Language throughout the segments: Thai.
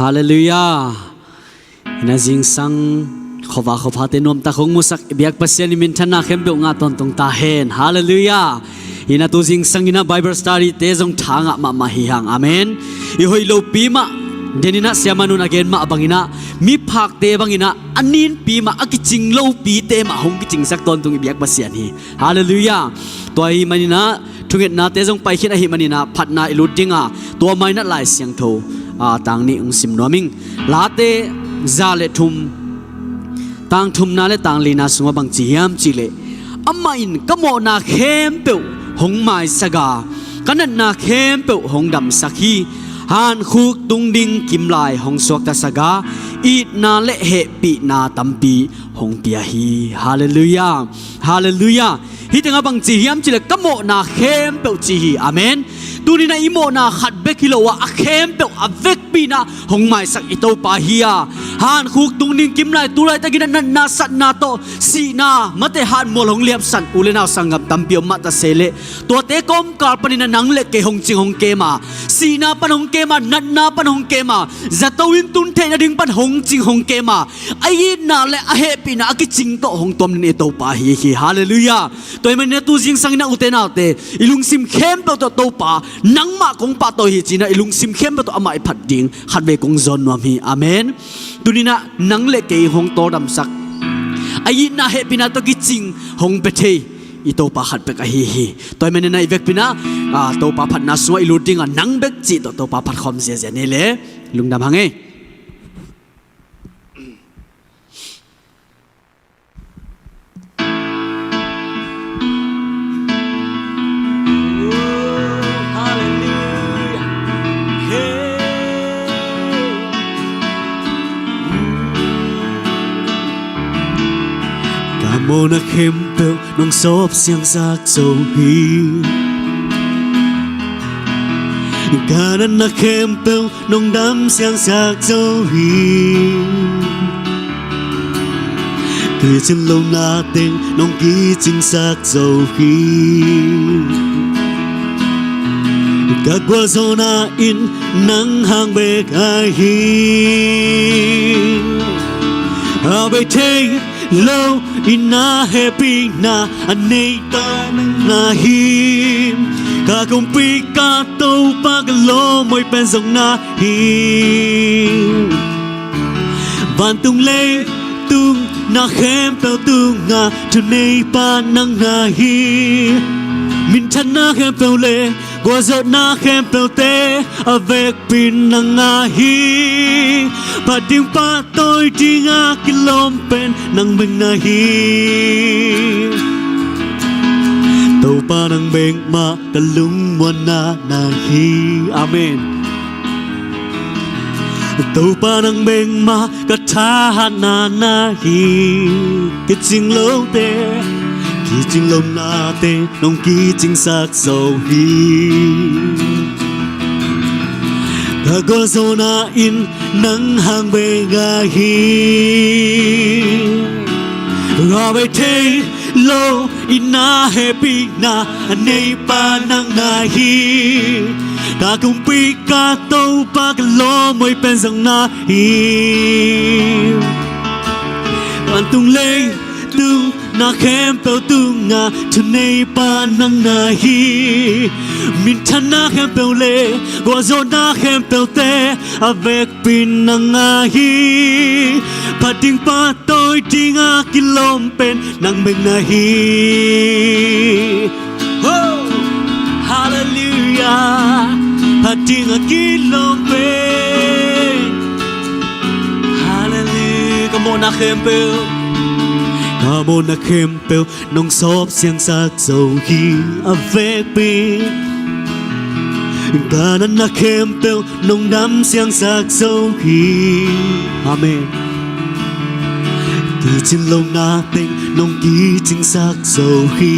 Hallelujah. Inazing sang khova khova te nom ta khong musak biak pasyan min thana khem be nga ton tong ta hen. Hallelujah. Ina tu jing sang ina Bible study te jong thanga ma hi hang. Amen. I hoi lo pi ma denina siamanun again ma abangina mi phak te bangina anin pi ma akiching lo pi te ma hong kiching sak ton tung biak pasyan hi. Hallelujah. Toy manina thunget na te jong pai khit a hi manina phatna iludinga to mai na lai siang tho tang ni ung sim noming late zale thum tang thum na le tang lina sunga bang chiam chile amain kamo na khem pe hong mai saga kanan na khem pe hong dam sakhi han khuk tung ding kim lai hong sok ta saga it na le he pi na tampi hong pia hi. Hallelujah. Hallelujah. Hi tanga bang chiam chile kamo na khem pe chi hi. Amen. Tu ni na imo na khat bekilo wa akhem pe avek pi na hong mai sak ito pa hiya han khuk tung ning kim lai tu lai ta gina na sat na to si na mate han mol hong liap san ulena sangam tampio mata sele to te kom kar panina nang le ke hong ching hong ke ma si na pan hong ke ma nat na pan hong ke ma zatowin tun the na ding pan hong ching hong ke ma ai na le a he pi na aki ching to hong tom ni to pa hi hi. Hallelujah. Toy man tu jing sang na utena te ilung sim khem to pa nang ma kong pa to hi china ilung sim khem to ama phat ding khat ve kong zon nom hi. Amen. Tunina nang le ke hong to dam sak ai na he pina to ki ching hong pe the ito pa khat pe ka hi hi toy man na ivek pina to pa phat na suai looting nang bek chi to pa phat khom je ne le lung dam hange. Mô na khem pel nong sop siang sak so hi kanan na khem pel nong dam siang sak so hi từ chân lâu na tên nong ki ching sak so hi các qua zona in nắng hang be kai hi abe te lâu ina happy na anei ta na hi ka kong pi ka to pa ka lo moi pen song na hi van tung le tung na khem pel tung nga tu nei pa nang na hi min chan na khem pel le qua giọt na khem pel te avec pin nang nga hi pa ding pa tôi ding a kilom pen nang beng na hi tàu pa nang beng ma kalung mo na hi. Amen. Tàu pa nang beng ma ka tha na hi cái ching lâu te ki ching lom na te nong ki ching sak so hi ka go zona in nang hang be ga hi ra be te lo ina happy na nei pa nang na hi ta kung pi ka to pa ka lo moi pen sang na hi an tung le tung na khem pel tung nga tu nei pa nang na hi min than na khem pel le go zo na khem pel te avec pin nang nga hi pa ding pa tôi ding a kilom pen nang beng na hi. Oh hallelujah pa ding a kilom pen hallelujah come on na khem pel Come on, I can't feel nong sop siang sak so hi avec pin. Kanan na can't feel nong dam siang sak so hi. Amen. Từ trên lâu na tên nong ki ching sak so hi.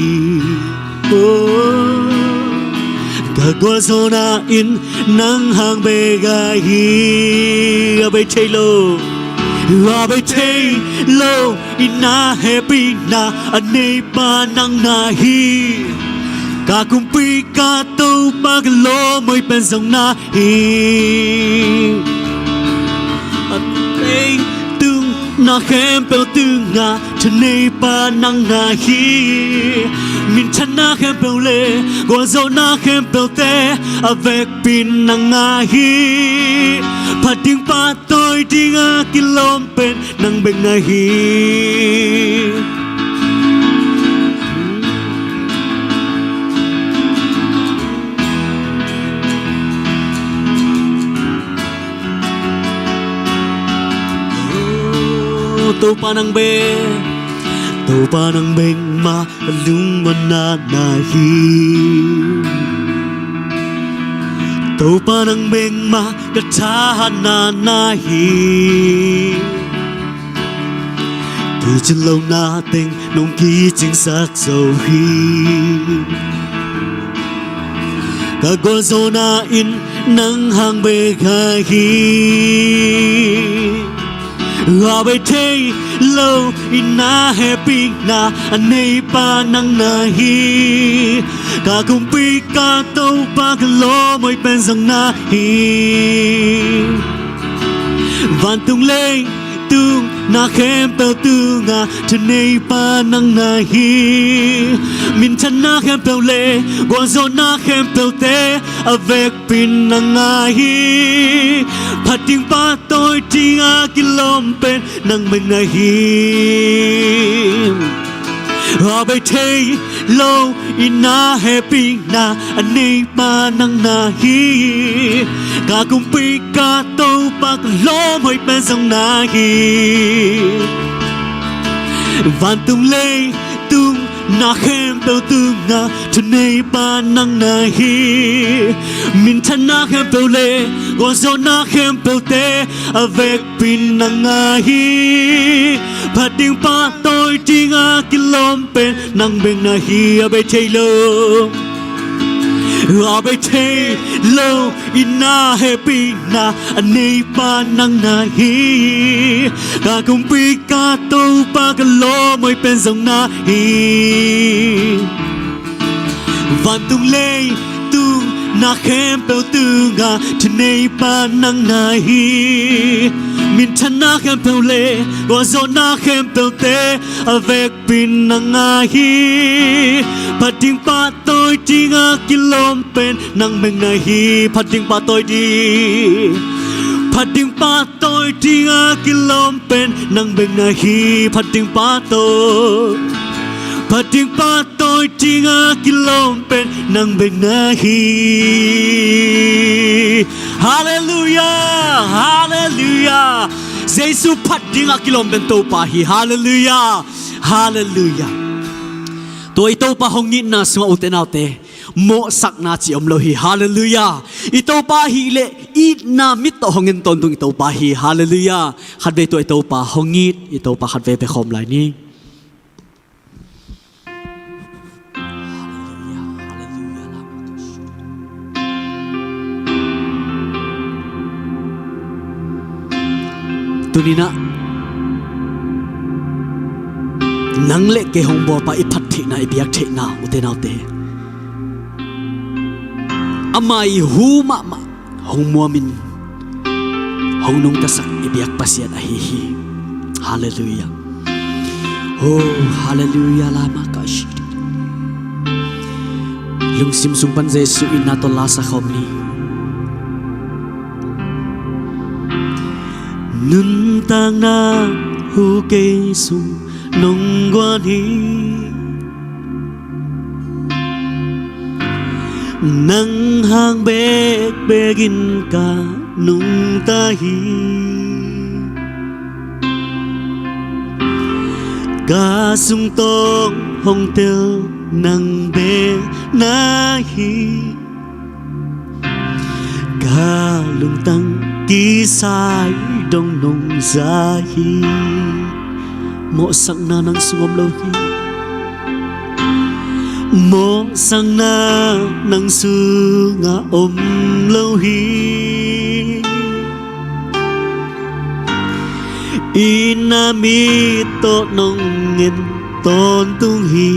Oh, cả qua zona in nang hang be ga hi abe chelo. Ra bay te lâu ina happy na anei pa nang na hi ka kung pi ka to pa ka lo moi pen song na hi na khem pel tu nga chane pa nang na hi min chana khem pel le go zo na khem pel te avec pin nang nga hi pating pa tôi ding a kilom pen nang beng na hi tu panang beng ma lung mana na hi tu panang beng ma katha na hi tu chân lâu na tình nông ký chính xác dầu hi cả con zona in nắng hàng bê khai hi Hoa bê thê lâu ina happy na anay pa nang nahi Ka kumpi ka tau pa kalo mo'y pensang nahi Van tung lê tung na khem pel tu nga chanay pa nang nahi Min chan na khem pel le Gwan zo na khem pel te Avec pin nang nahi Pating pa tôi ting a kilom pen nang mình nahi Hoa bê thê lâu ina happy na anay pa nang nahi Ka kumpi ka tau pa kalo mo'y pensang nahi Van tung lê tung na khem pel tu nga chanay pa nang nahi Min chan na khem pel le Gwan zo na khem pel te Avec pin nang nahi Pating pa tôi ting a kilom pen nang beng nahi Abe thê lâu Abe thê lâu ina happy na anay pa nang nahi Ka kumpi ka tau pa kalo mo'y pensang nahi Van tung lê tung na khem pel tu nga chanay pa nang nahi Min chan na khem pel le Gwan zo na khem pel te Avec pin nang nahi Pating pa tôi ting a kilom pen nang beng nahi Pating pa tôi di Pating pa tôi ting a kilom pen nang beng nahi Pating pa tôi Pating pa tôi ting a kilom pen nang beng nahi Hallelujah Hallelujah Giêsu pating a kilom pen to pa hi Hallelujah Hallelujah Tôi tâu pa hong nít na sunga uten autte mo sak na chi om lo hi hallelujah ito pa hi le it na mit to hongin ton tung ito pa hi hallelujah khat ve to ito pa hongit ito pa khat ve pe khom lai ni tunina nang le ke hong bo pa iphat thi na ibiak the na uten autte amai hu ma hong muamin hong nung tasak ibiak pasiat ahi hallelujah oh hallelujah lama kashi lung sim sung pan Jesu ina to la sa khom ni nun tang na hu ke sung nong quan hi nang hang bek begin ka nung tahi ka sung tong hong tel nang be nahi ka lung tang ki sai dong nong zahi mo sang na nang sungom lo hi mo sang na nang su nga om lo hi ina mi to nong ngin ton tung hi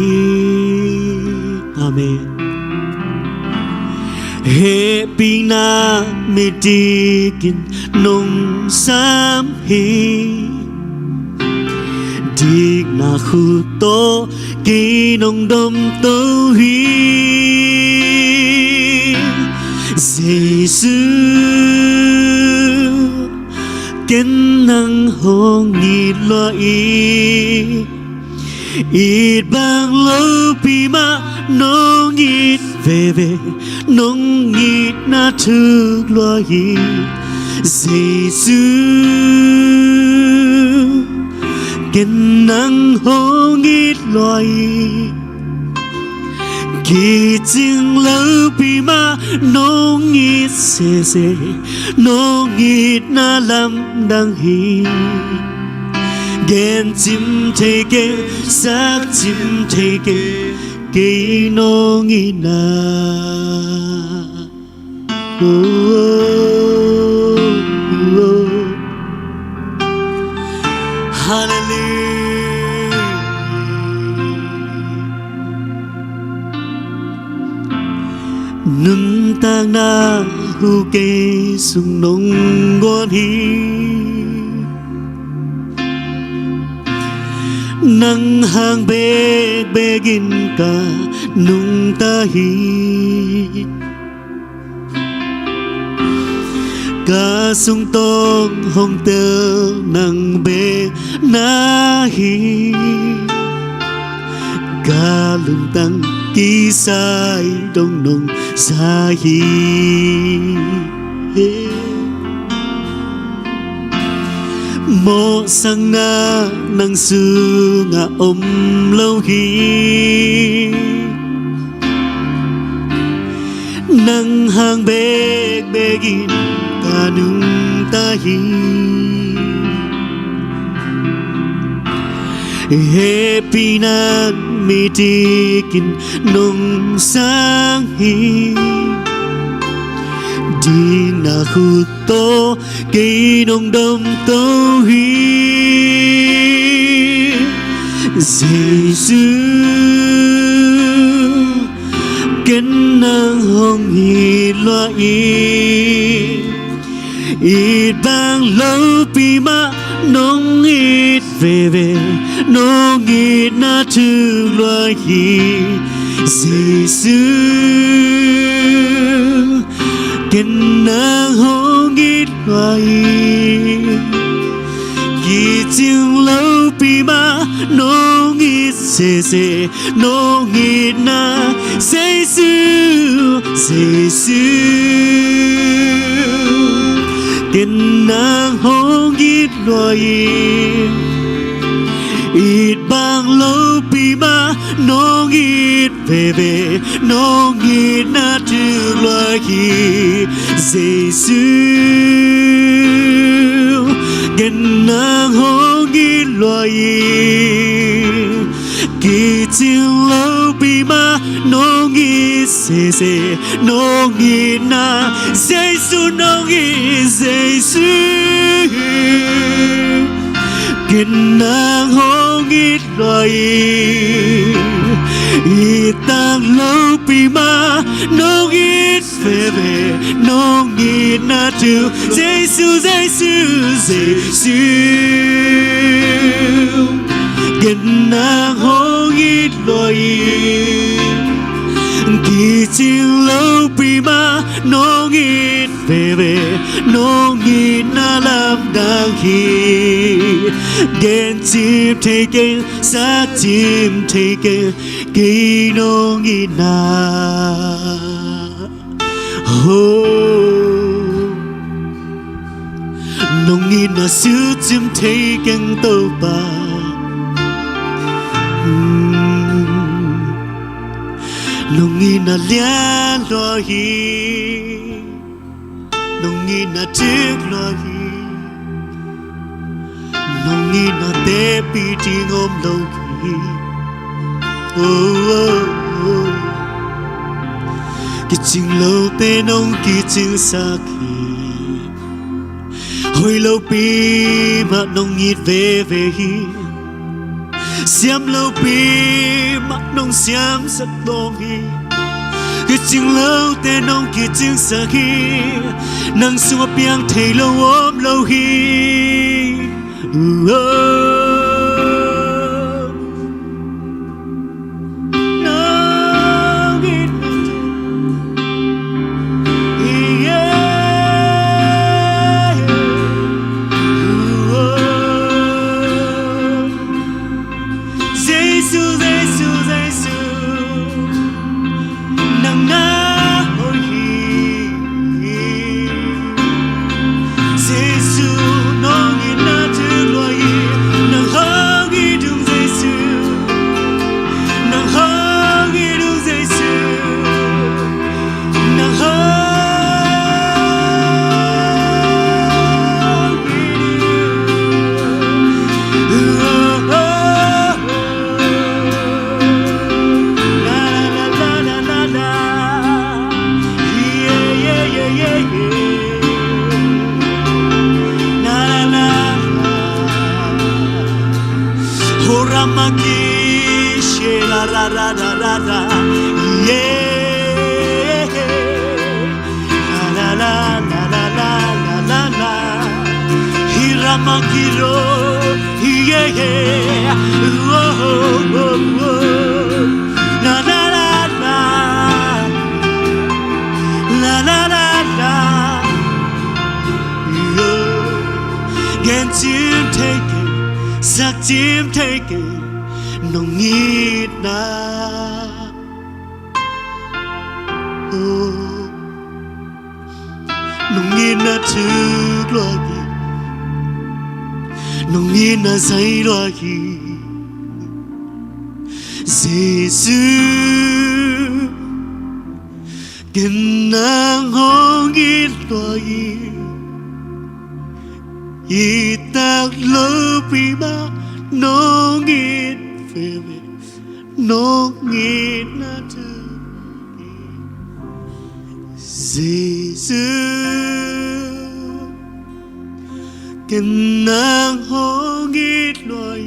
amen he pina mi tikin nong sam hi đi na khu tô kỳ nông đom tô hi Giêsu kiến năng hong ni lo ít bang lâu pi ma nong ít về nong ít na thức lo Giêsu kiến năng hong ít lo kỳ chính lâu pi ma nong ít se nong ít na làm đang hi gen chim thế kê sắc chim thế kê kỳ nong ít na Hallelujah nung tang na hu kê sung nong gon hi nang hang begin ka nung ta hi ca sung tong hong tơ nang be na hi ca lung tăng kỳ sai đông nông sa hi mo sang na nang su nga lâu hi nang hang begin ta nung ta hi happy na mi tikin nung sang hi đi na khu tô kỳ nông đom tô hi Giêsu kiến năng hong hi lo ít bang lâu pi ma nong ít về nong ít na thư lo hi Giêsu kiến năng hong ít lo kỳ chiêng lâu pi ma nong ít se nong ít na Giêsu kiến năng hong ít lo ít bang lâu pi ma nong ít về nong ít na thư lo hi Giêsu kiến năng hong ít lo kỳ chiêng lâu pi ma nong ít se nong ít na Giêsu nong ít Giêsu kiến năng hong ít lo ít tăng lâu pi ma nong ít về nong ít na thư Giêsu kiến năng hong ít lo kỳ chiêng lâu pi ma nong ít về nong ít na làm đang hi gen chim thế kê sắc chim thế kê kỳ nong ít na nong ít na sư chim thế kê tâu ba nong ít na lia lo hi nong ít na tiếc lo hi nong ít na te pi ting om lâu hi kỳ chinh lâu te nong kỳ chinh sa khi hồi lâu pi mà nong ít về hi xiêm lâu pi mà nong xiêm sắc đông hi kỳ chinh lâu te nong kỳ chinh sa khi nang sung piang thầy lâu ôm lâu hi la la la yeah la la la la la la la la Hiramakiro yeah oh oh oh la la la la la la la la Gan chim take it sắc chim take it nồng nhiệt na nồng nhiệt na trước loa gì nồng nhiệt na say loa gì Giêsu kinh nang hong ít loa gì Itak lupi ba nong it feve nong it na tu Giêsu kenang hong it loi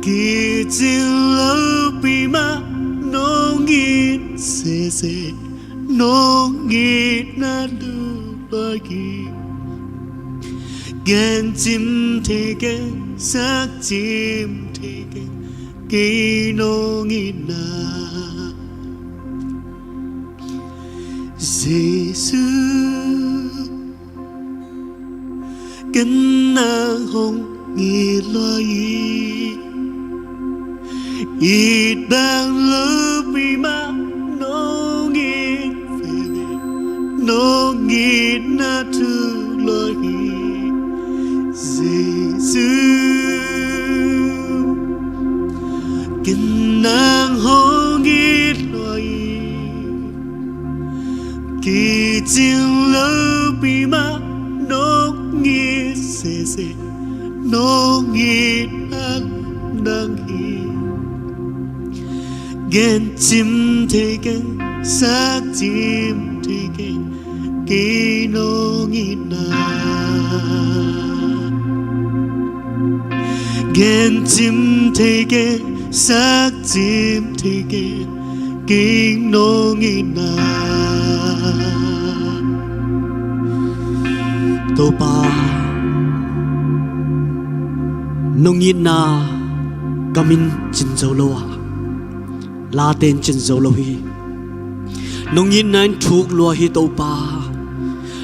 ki jin lupi ma nong it se nong it na tu loi Gan chim take sắc chim take kỳ nong ina Giêsu kinh nang hong nghi loi ít đang lỡ vì mà nong nghi về nong nghi na tu loi Giêsu kinh nang hong ít loi kỳ chim lỡ bị mà nong nghi se nong nghi đang hi Gan chim take sắc chim take kỳ nong ina Gan chim take sắc chim take kinh nong ina Tô pa nong ina kamin chin zo lo la ten chin zo lo hi nong ina thuk lo hi tô pa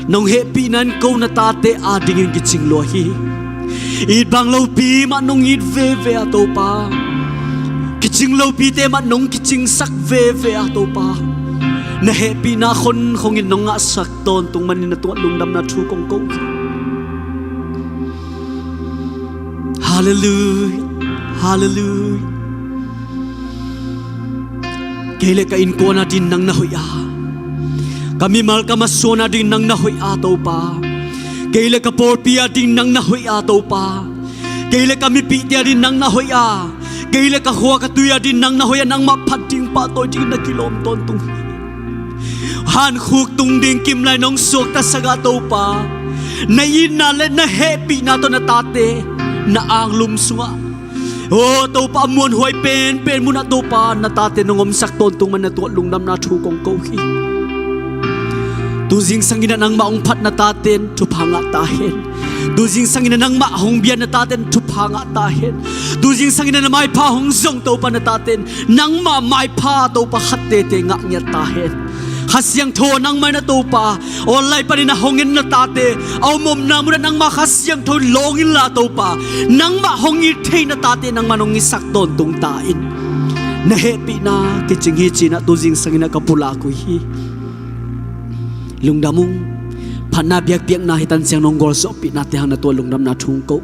nong happy nan ko na ta te a dingin kiching lo hi It bang lâu pi mà nông ít về à tô pa Kiching lâu pi te mà nông kiching sắc về à tô pa Na happy na khôn không in nông ngã sắc tôn tung man na tuat lung đam na thu công công Hallelujah Hallelujah Kele ka in ko na din nang na hoya Kami mal ka masona din nang na hoya tô pa Kailan ka porpia din nang nahoy ato pa Kailan kami pitia din nang nahoy a Kailan ka huwa katuya din nang nahoy nang mapating patoy din na kilom tontung Han khuk tung ding kimlay nong sok ta sagato pa Na inalet na happy na to na tate Na ang lumsunga Oh to pa amuan huway pen mo na to pa Na tate nung omsak tontong man na tuwa lungnam na chukong kohi Duzing sangina nang maong pat na tatin tupanga tahin Duzing sangina nang maong biyan na tatin tupanga tahin Duzing sangina na may pahong zong to pa na tatin Nang may pa to pa hatete nga niya tahin Hasyang to nang may na to pa Olay pa rin na hongin na tate Aw mom na muna nang makasyang to longin la to pa Nang mahongit tay na tate nang manong isak doon tong tain Na happy na kiching hichi na duzing sangina kapula ko hi Lungdamong panabiyak-biyak na hitan siyang nonggol so pinati hang natua lungdam na tungko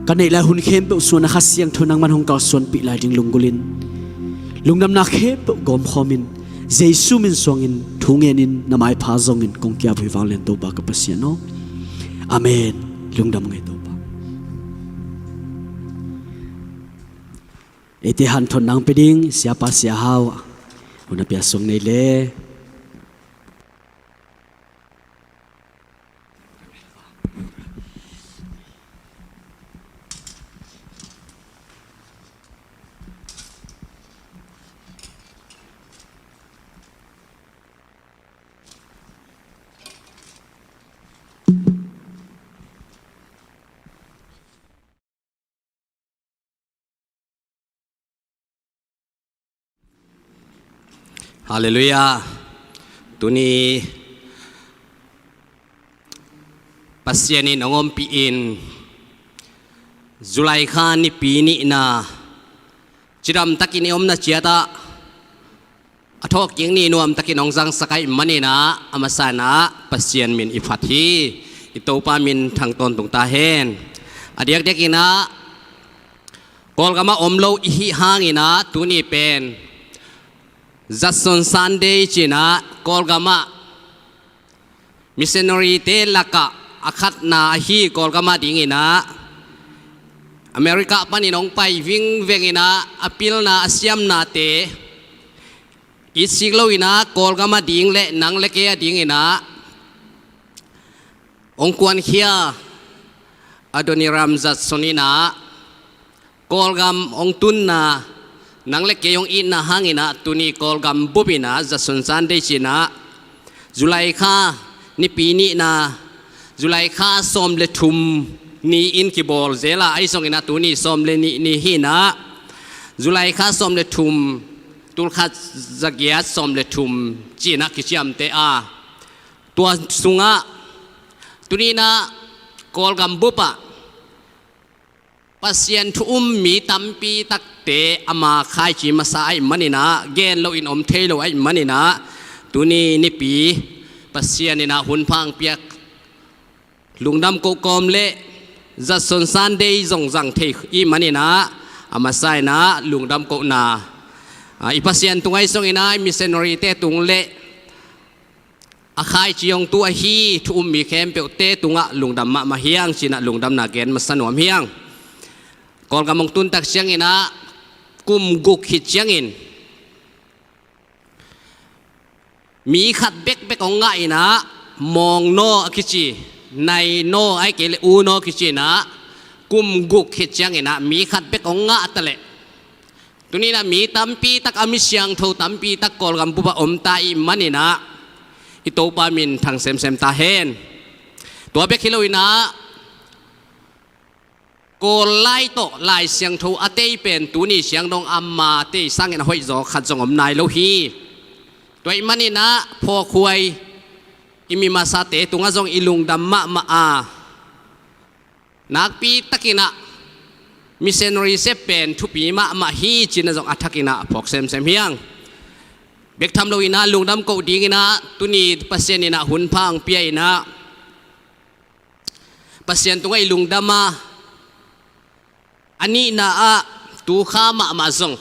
kanay la hun khem pe so na khasyang thonang man hong ka son pi la ding lunggulin lungdam na khe pe gom khomin Jesu min songin thungenin na mai pha zongin kong kya bhui wang len to ba ka pasya no amen lungdam ngai to ba ete han thon nang peding siapa sia haw una pia song nei le ฮาเลลูยาตุนีปัสยานินองอมปีอินจุลัยคานิปีนินาจิรำตะกินอมนาเจียตาอทอกยิงนี่นวมตะกินองจังสกายมันนี่นะอามาสานะปัสยานมินอิฟัดฮีอิโตปามินทางตนตรงตาเฮนอดียกเด็กินะกอลกามาอมโลอิฮิฮางินะตุนีเป็นจัดสนซันเดย์จีนะกอลกามามิสเซนอรีเตลักะอาคัดนาฮีกอลกามาดิ้งนะอเมริกาปานินองไปวิ่งเวงินะอพิลนาอาเซียมนาเตอิสิกโลอินะกอลกามาดิ้งเละนังเล็กเอดิ้งนะองควนเขียอดอนิรามจัดสนินะกอลกามองตุนนานังเล็กเกยองอินนะหางินะตุนีกอลกามบุบินะจัดสนซันเดชินะจุลัยคานิปีนีนะจุลัยคาสอมเลทุมนี่อินกิบอลเซลาไอซองอินะตุนีสอมเลนี่ฮีนะจุลัยคาสอมเลทุมตุลคาจักยัดสอมเลทุมจีนักกิจยามเตอาตัวสุงะตุนีนะกอลกามบุปะปัสยันทุมมีตัมปีตักเตอามาขายจีมาสายมันนี่นะเกนโลอินอมเทโลไอมันนี่นะตุนีนิปีปัสยันนี่นะหุ่นพังเปียกลุงดำโกกอมเละจัดสนซันเดย์จงจังเทอีมันนี่นะอามาสายนะลุงดำโกนาอีปัสยันตุงไอซงอินะมิเซนอริเตตุงเละอาขายจียงตัวฮีทุมมีเข้มเปียวเตตุงะลุงดำมาเฮียงจีนะลุงดำนาเกนมาสนวมเฮียงกอลกำมงตุนตักเชียงอินะกุมกุกหิดเชียงอินมีขัดเบกของง่ายนะมองโนคิจิในโนไอเกลอูโนคิจินะกุมกุกหิดเชียงอินะมีขัดเบกของง่ายตะเละตัวนี้นะมีตัมปีตักอามิเชียงทูตัมปีตักกอลกำบุบะอมตาอิมันนี่นะอิโตปามินทางเซมตาเฮนตัวเบกฮิโลอินะก็ไล่โตไล่เสียงทูอาเตยเป็นตัวนี้เสียงดงอัมมาเตยสร้างเงินห้อยจอขัดจงอมนายโลฮีตัวอิมันนี่นะพอคุยอิมิมาซาเตตุงะจงอิลุงดัมมะมาอานักปีตะกินะมิเซนอริเซเป็นทุปีมาฮีจินะจงอัทักินะพอกเซมเฮียงเบกทำโลอินะลุงดัมโกดีกินะตัวนี้ปัสเซนินะหุ่นพังเปียนะปัสเซนตุงะอิลุงดัมมาอันนี้นะตูข้ามาส่ง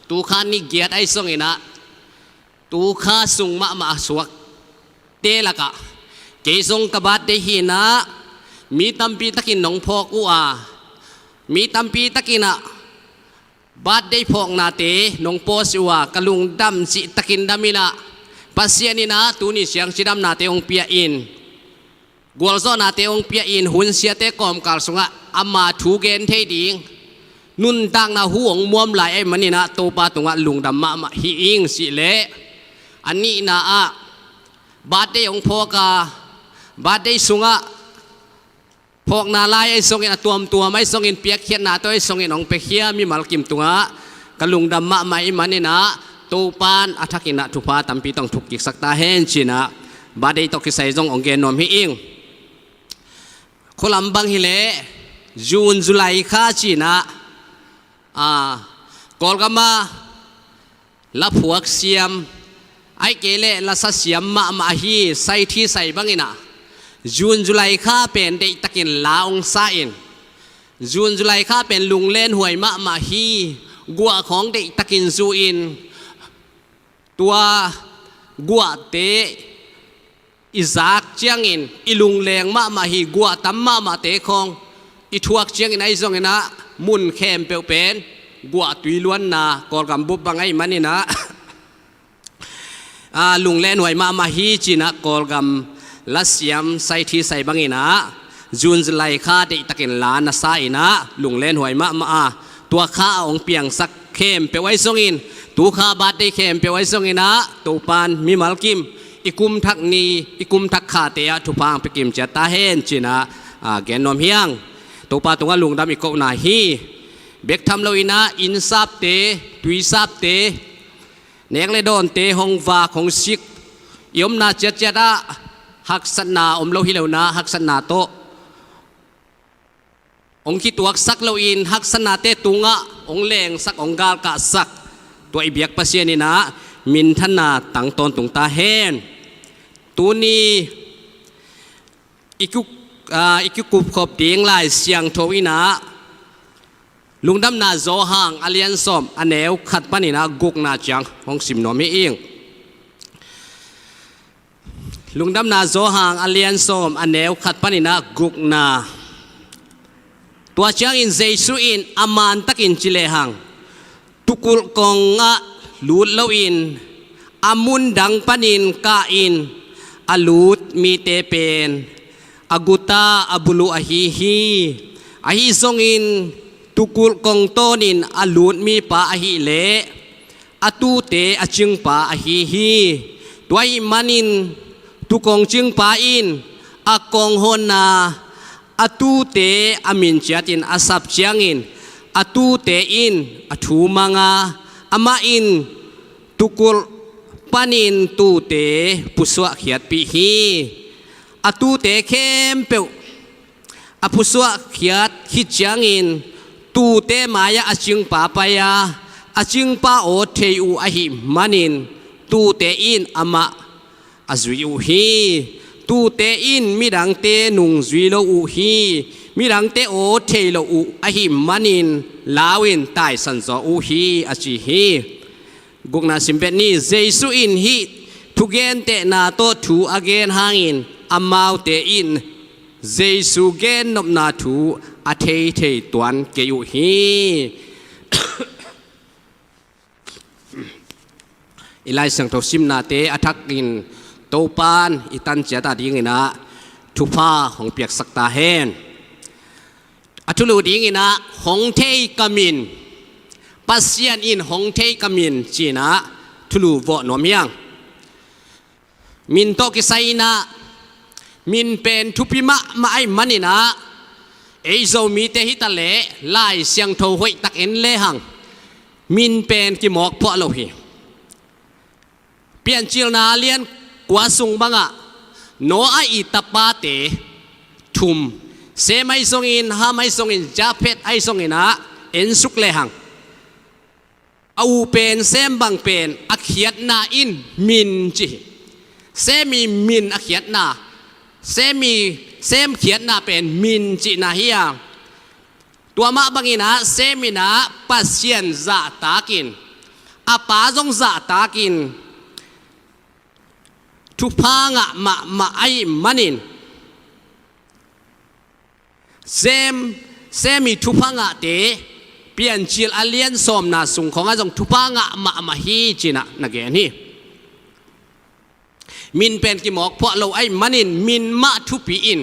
ตูข้านี่เกียรติไอส่งเองนะตูข้าส่งมาสวกเตละกะเกยส่งกบัดเดหินะมีตัมปีตะกินน้องพอกอูมีตัมปีตะกินะบัดได้พอกนาเตน้องโปสิวากะลุงดำสิตะกินดามินะปัสยานี่นะตูนี่เสียงสิดำนาเตองเปียอินกัวลโซนาเตองเปียอินหุ่นเสียเตกอมกาลสงะอามาถูเกนเทดิงนุนตังนาห่วงมวมไหลไอ้มันนี่นะโตปาตรงะลุงดำมาฮีอิงสิเละอันนี้นะบาดได้องพอกาบาดได้สุงะพอกนาลายไอ้ทรงอินตัวไม่ทรงอินเปียกเขียนนาตัวไอ้ทรงอินองเปียกเขียมีมัลกิมตุงะกะลุงดำมาไอ้มันนี่นะโตปานอัฐกินะทุพาตัมปีต้องถูกกิกสักตาเฮนชินะบาดได้ตกกิใส่จงองเกนนอมฮีอิงคนลำบังฮิเลจูนจุไลคาชินะกอลกามาลับหัวเสียมไอเกเลลัสเสียมมาฮีใส่ที่ใส่บังอินะจูนจุไลคาเป็นเด็กตะกินลาองซาอินจูนจุไลคาเป็นลุงเล่นหวยมาฮีกัวของเด็กตะกินซูอินตัวกัวเตอิซักเจียงอินอิลุงแรงมาฮีกัวตั้มมาเตของอิทวกเจียงอินไอซงอินะมุนเข้มเปลวเป็นกัวตุยล้วนนากอลกำบุบบังไอมันนี่นะลุงเล่นหวยมาฮีจีนะกอลกำลัสยามใส่ที่ใส่บังอินะจูนไลคาเด็กตะกินลานะซาอินะลุงเล่นหวยมาตัวข้าองเปียงสักเข้มเปลวไว้ทรงอินตัวข้าบาดได้เข้มเปลวไว้ทรงอินะตัวปานมีมัลกิมอิกุมทักนีอิกุมทักขาเตียทุพางไปกิมเจตาเฮนจีนะแกนนอมเฮียงตัวปาตัวลุงดำอีกคนนาฮีเบกทำเราอินะอินซับเตตุยซับเต เนกเลยโดนเตะหงวาของสิกยมนาเจเจดาหักสนาอมโลหิเลวนาหักสนาโตองคิดตัวสักโลอินหักสนาเตตุงะองเลงสักองกาลกะสักตัวไอเบียกปัสเยนี่นะมินทนาตังตนตุงตาเฮนตัวนี้อีกกุบขบเดียงลายเสียงโทวินะลุงดำนาโจหางอเลียนสมอันเนวขัดปนินะกุกนาจังของสิมโนมีเองลุงดำนาโจหางอเลียนสมอันเนวขัดปนินะกุกนาตัวจังอินเจสุอินอามันตักอินจิเลหังตุกุลกงะลูดเลวอินอามุนดังปนินกาอินอาลูดมีเตเป็นอากุตาอาบุลุอาฮีฮีอาฮีซงอินตุกุลกงโตนินอาลูดมีปาอาฮีเลอาตูเตอาจึงปาอาฮีฮีตัวอิมันินตุกงจึงปาอินอากงฮนนาอาตูเตอามินเจตินอาสับเจียงอินอาตูเตอินอาทูมังาอามาอินตุกุลปานินตูเตปุสวะเขียดปีฮีอาตูเตเข้มเปวอาปุสวะเขียดขิดเจียงอินตูเตมายาอาจึงปาปายาอาจึงปาโอเทอูอาหิมันินตูเตอินอามาอาจุยอูฮีตูเตอินมิดังเตนุงจุยโลอูฮีมิดังเตโอเทโลอูอาหิมันินลาวินไตสันโซอูฮีอาจิฮีกุกนาสิมเปนี่เจสุอินฮีทุเกนเตนาโตทูอเกนหางอินอามาวเตอินเจสุเกนนบนาทูอาเทเทตวนเกยุฮีอิไลสังทสิมนาเตอทักกินโตปานอิตันเจตาดิงินะทุพาของเปียกสักตาเฮนอัตุลูดิงินะหงเทกามินปัสยันอินหงเทกามินจีนะทุลูวอนวมยังมินโตกิไซนะมินเป็นทุพิมะมาไอมันนี่นะเอโซมีเตหิตะเลไล่เสียงโทหวยตักเอ็นเลหังมินเป็นกิหมอกพอโลหิเปลี่ยนจิลนาเลียนกว่าสุงบังอะโนอาอิตาปาเตทุมเซไม่ทรงอินฮาไม่ทรงอินจับเพชไอทรงอินนะเอ็นสุกเลหังเอาเป็นเซมบังเป็นอักเขียดนาอินมินจิเซมีมินอักเขียดนาเซมเขียดนาเป็นมินจินาเฮียตัวมาบังอินะเซมินะปัสเซียนจะตากินอาปาจงจะตากินทุพางะมาไอมันินเซมีทุพางะเตเปลี่ยนจิลอเลียนสมนาสุงของอาจงทุพางะมาฮีจินะนักเกนี่มินเป็นกิหมอกเพราะเราไอ้มันินมินมาทุปีอิน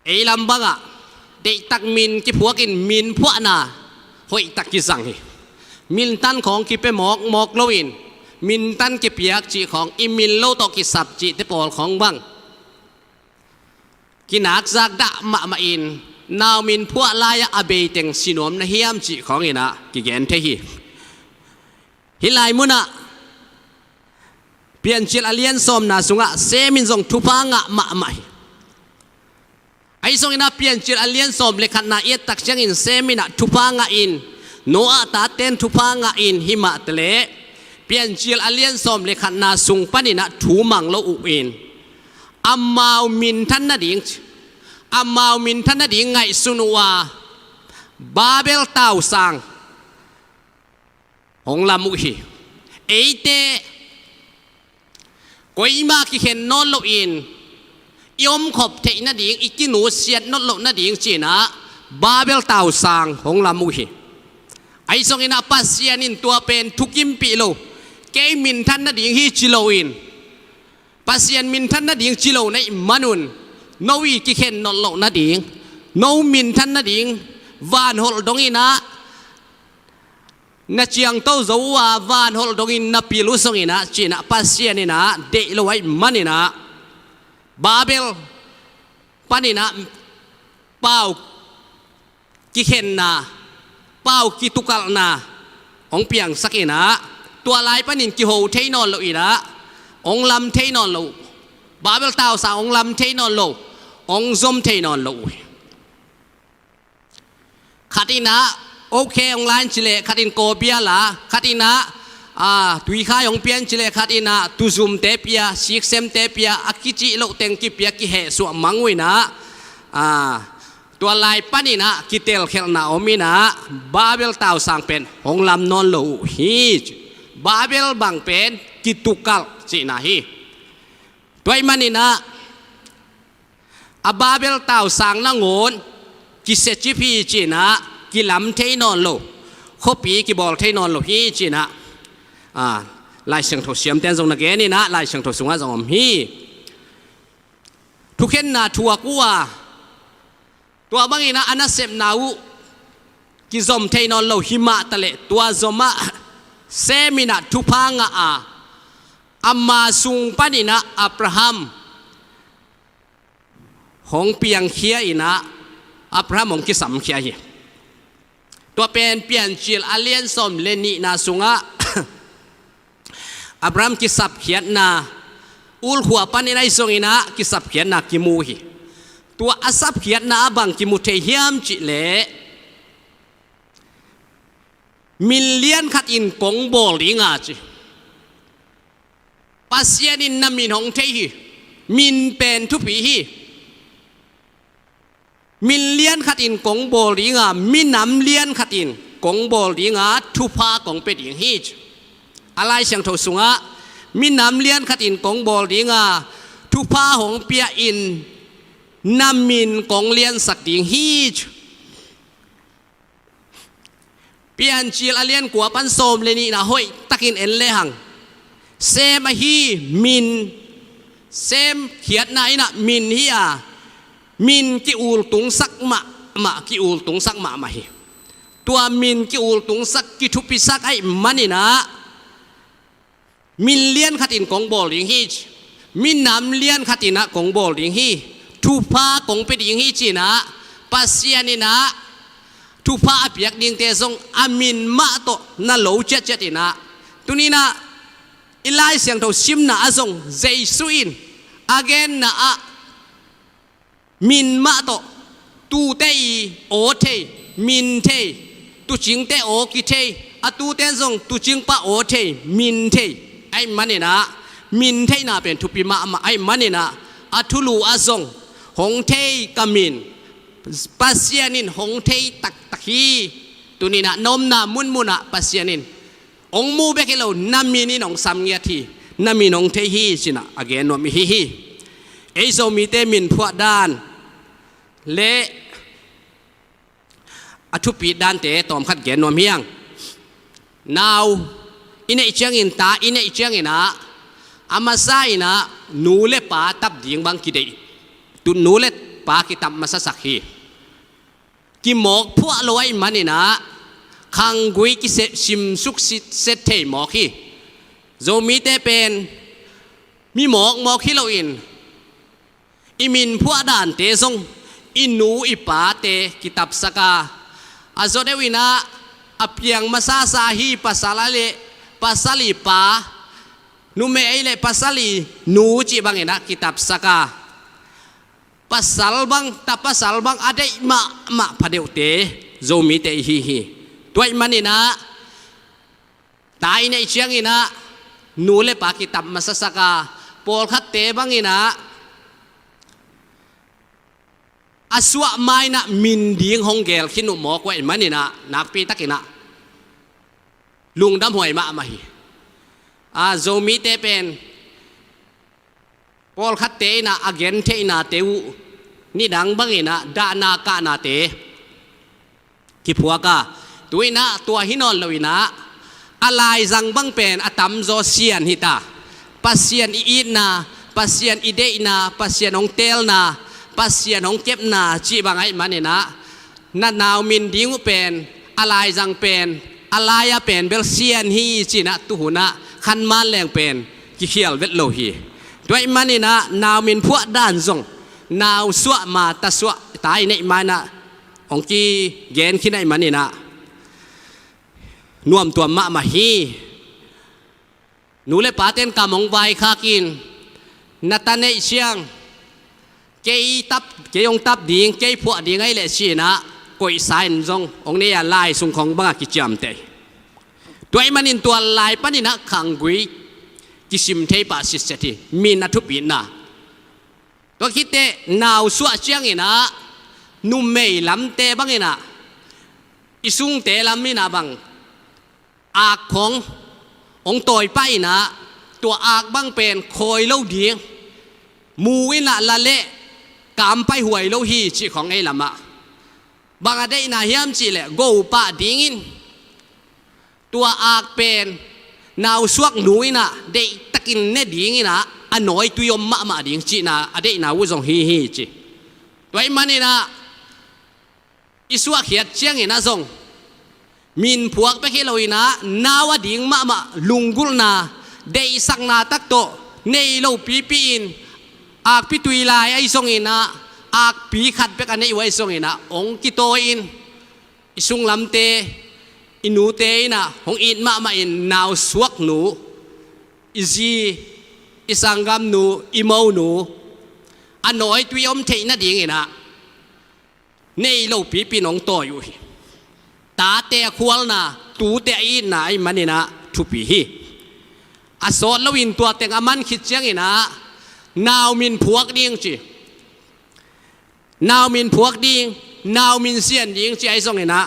ไอ้ลำบังอะเด็กตักมินกิผัวกินมินพวกนาหอยตักกิสังฮีมินตันของกิเปหมอกโลอินมินตันกิเปียกจีของอิมินโลตอกิสับจีเตปอลของบังกินักจากดะมาอินนาวมินพวกลายอาเบยเต็งสินอมนะเฮียมจีของอินะกิเกนเทฮีฮิลายมุนะเปลี่ยนจิลอเลียนสมนาสุงะเซมินทรงทุพางะมาใหม่ไอทรงอินะเปลี่ยนจิลอเลียนสมเลขันนาเอตักเชียงอินเซมินะทุพางะอินโนอาตาเตนทุพางะอินหิมะตะเลเปลี่ยนจิลอเลียนสมเลขันนาสุงปนินะถูมังโลอุอินอัมมาวมินทันนาดิงอัมมาวมินทันนาดิงไงสุนัวบาเบลเต้าสังองลามุฮีเอเตก็อีมาคิเห็นนอนโลอินยมขบเทนาดิงอีกินูเสียดนอนโลนาดิงจีนะบาเบลเต้าสังองลามุฮีไอทรงอินาปัสเซียนินตัวเป็นทุกิมปีโลเกมินทันนาดิงฮีจิโลอินปัสเซียนมินทันนาดิงจิโลในมานุนโนวีกิเห็นนอนโลนาดิงโนมินทันนาดิงวานฮอลดงอินะนาเจียงโตโจวาวานฮอลดงอินนาปิลุสงอินะจีนะปัสเซียนินะเดโลไว้มันอินะบาเบลปันินะเป้ากิเห็นนาเป้ากิตุกัลนา องเปียงสักอีนะตัวลายปนินกิโฮเทนอนโลอีนะองลำเทนอนโลบาเบลตาวสาองลำเทนอนโลองซมเทนอนโลขัดินะโอเคองลานจิเลขัดินโกเบียละขัดินะตุยข้ายองเปียนจิเลขัดินะตุซุมเตเปียซิกเซมเตเปียอากิจิโลเตงกิเปียกิเหสวมังวินะตัวลายปนินะกิเตลเคลนาอมินะบาเบลตาวสังเป็นองลำนอนโลฮีบาเบลบังเป็นกิตุกัลจีนะฮีตัวมันนี่นะบาเบลตาวสังนางนกิเซจิพีจีนะกิลำเทนอนโลขปีกิบอลเทนอนโลฮีจีนะลายเสียงทศเสียมเต้นทรงนักเกนี่นะลายเสียงทศสงฆ์ทรงอมฮีทุกเห็นนาทัวกัวตัวบางอีนะอันนั้นเสพนาวกิซอมเทนอนโลหิมะตะเลตัวซอมะเซมินะทุพังอามาซุงปานินะอับราฮัมหงเปียงเขียอีนะอับราฮัมหงกิสัมเขียฮีตัวเป็นเปลี่ยนจิลอาเลียนสมเลนีนาซุงะอับราฮัมกิสับเขียนนาอุลหัวปานินะซุงอีนะกิสับเขียนนากิมูฮีตัวอาสับเขียนนาบังกิมุเทียมจิเลมิลเลียนขัดอินกงโบลิงาจิปัสยานินนามินของเทียมินเป็นทุพีฮีมิลเลียนขัดอินกงโบลิงามินน้ำเลียนขัดอินกงโบลิงาทุพากงเป็ดยิงฮีจอะไรเสียงทศงะมินน้ำเลียนขัดอินกงโบลิงาทุพาหงเปียอินนามินกงเลียนสักดิ่งฮีจเปียนจิลอาเลียนกัวปันโซมเลนี่นะห้อยตักินเอ็นเลหังเซมฮีมินเซมเขียดนายนะมินฮีมินกิอูลตุงสักมะกิอูลตุงสักมะมาฮีตัวมินกิอูลตุงสักกิทุปิสักไอ้มันนี่นะมินเลียนขัดอินกงโบลิงฮีจมินน้ำเลียนขัดอินะกงโบลิงฮีทุพากงเป็ดยิงฮีจีนะปัสยานี่นะทุพาเปียกดิงเตซงอามินมาโตน่าโลเจ็ดเจ็ดนะตัวนี้นะอิไลเสียงเท่าซิมนะอาซงเจสุอินอาเกนนะมินมาโตตูเตอีโอเทมินเทตูจิงเตโอกิเทอาตูเตซงตูจิงปะโอเทมินเทไอ้มันนี่นะมินเทนะเป็นทุปิมาไอ้มันนี่นะอาทุลูอาซงหงเทกามินปัสยานินหงเทตักตะฮีตัวนี้นะนมนามุนมุนะปัสยานินองมูเบกเลวนามินินองสัมเงียทีนามินองเทฮีสินะอเกนวมิฮีเอโซมีเตมินพวดานเลอทุปีดานเตตอมขัดเกนวมเฮียงนาวอินเอเจียงอินตาอินเอเจียงอินะอามาไซนะนูเลปาตับดิงบังกิเดตุนูเลปากิตับมาสักฮีกิหมอกพวกลอยมันนี่นะขังกุยกิเสชิมสุกเซตเทหมอกฮีโจมีเตเป็นมีหมอกฮีโรอินอิมินพวกด่านเตซงอินูอิปาเตกิตับสกาอาโซเดวินะอเพียงมาซาซาฮีปัสสาเลปัสสาลีปานูเมไอเลปัสสาลีนูจีบังเงินะกิตับสกาpasal bang tak pasal bang ada mak pada ute zomi te hi tuai manina tai nei chiang ina nule pa kitab masasaka pol khat te bang ina aswa mai na min ding hong gel khinu mo kwai manina nak pi takina lung dam hoi ma ma hi zomi te pen pol khat te na again te na teuนี่ดังบังเงินะดานากานาเตกิพัวกาตัวนะตัวหินอนลวินะอะไรจังบังเป็นอตัมโซเซียนฮิตาปัสเซียนอีนาปัสเซียนอีเดนาปัสเซียนองเตลนาปัสเซียนองเก็บนาจีบังไอ้มันเนี่ยนะนั่นนาวมินดิ้งเป็นอะไรจังเป็นอะไรเป็นเบลเซียนฮีจีนะตุหุนะขันมันแรงเป็นกิเขียลเวทโลฮีด้วยมันเนี่ยนะนาวมินพวกด้านซงนาวสวมาตะสวตายในมานะองกีเกนขึ้นในมันนี่นะ นวมตัวมะมาฮีหนูเลยปาเต้นกำมองใบคากินนัตเนเชียงเกยตับเกยองตับดิ่งเกยพวกดิ่งไงเลยชีนะกุยสายนจงองนี้ลายสุงของบ้ากิจามเตตัวไอ้มันอินตัวลายปนินะขังกุยกิสิมเทปาสิเสติมีนัทุบินะตัวคิดเตนาวสวะเชียงอินะนุ่มเมยลำเตบังอินะอิสุงเตลำมินะบังอากขององต่อยไปนะตัวอากบังเป็นคอยเล่าเดียงมูวินะละเละกามไปหวยเล่าฮีจีของไอ้ลำอะบางได้นาเฮียมจีเละโกปะดิ้งินตัวอากเป็นนาวสวกหนุ่ยนะได้ตะกินเนดิ้งินะอันน้อยตัวยมมะดิ้งจีนะอได้นาวุจงฮีจีตัวไอ้มันนี่นะอิสวะเขียดเชียงอินะจงมินพวกไปเขลอยนะนาวดิ่งมะลุงกุลนาเดยสักนาตักโตเนยโลปีปีนอากพิตุยลายไอซงอินะอากปีขัดไปกันในไว้ซงอินะองกิโตอินอิสุงลำเตอินูเตอินะหงอินมะอินนาวสวกหนูอิซีอิสังกัมหนูอิโมหนูอันน้อยตุยอมเทนะดิ่งอินะเนยโลปีปีนองโตอยู่ตาเตะควลนะตูเตะอินนะไอ้มันนี่นะทุปีฮีอสอนลวินตัวเต็งอามันคิดเชียงอินะนาวมินพวกดิ้งจีนาวมินพวกดิ้งนาวมินเสียนดิ้งจีไอ้ส่งอินะ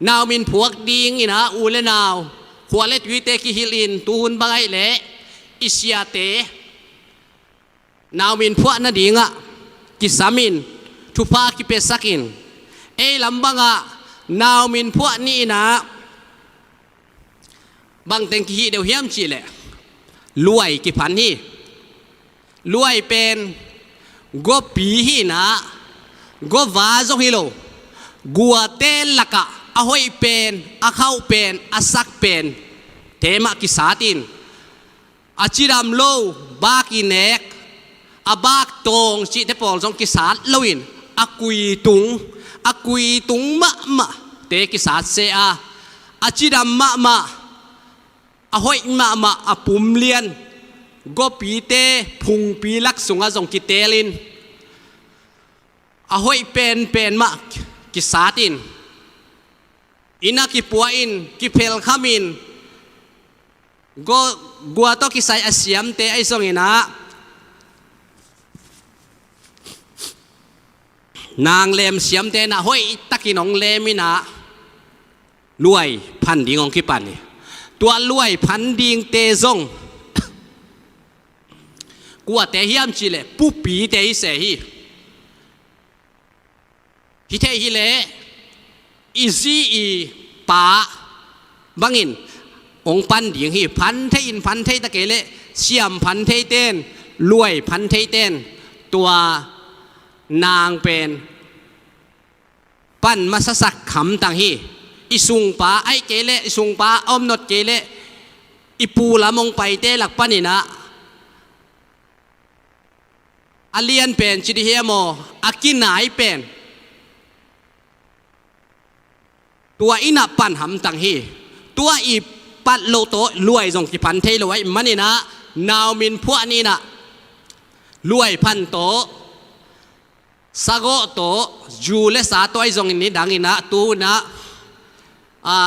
นาวมินพวกดิ้งอินะอูเลนาวหัวเล็ดวิเตกิฮิลินตูนบังไอเละอิเซียเตนาวมินพวกนั่นดิ้งอะกิสามินทุพากิเปสักินเอลำบังอะนาวมินพวกนี้นะบางเต็งกี่เดียวเฮียมจีเลยรวยกี่พันฮีรวยเป็นก็ปีฮีนะก็วาจงฮิโลกัวเตลลักะอาหอยเป็นอาเข้าเป็นอาสักเป็นเทมากิสาตินอาจิรามโลบากิเนกอาบากตงจิเตปอลจงกิสาลวินอากุยตุงมะเตกิสาเสียอาจิดามมะอาหอยมะอาปุ่มเลียนก็ปีเตพุงปีลักสุงอาจงกิเตลินอาหอยเป็นมะกิสาตินอินักกิปัวอินกิเพลขมินก็กัวโตกิไซอาเซียมเตไอซงอินะนางเลมเสียมเตนะห้อยตะกินองเลมินะรวยพันดิ่งองคิปันนี่ตัวรวยพันดิ่งเตซงกัวเตเฮียมจิเลปุ๊ปีเตฮิเสฮีฮิเทฮิเลอีซีอีป่าบังอินองปันดิ่งฮีพันเทอินพันเทตะเกเลเสียมพันเทเต้นรวยพันเทเต้นตัวนางเป็นปั้นมาสักขำต่างฮีอิสุงป้าไอเกเลอิสุงป้าอมนดเกเลอิปูละมงไปเตหลักปั้นนี่นะอเลียนเป็นจิตเฮียโมอากินไหนเป็นตัวอินาปั้นหำต่างฮีตัวอีปัดโลโตรวยจงกิพันเทลไว้มันนี่นะนาวมินพวกนี้นะรวยพันโตสะโกโตจูเลสาตัวไอซงอินนี่ดังอินะตูนะ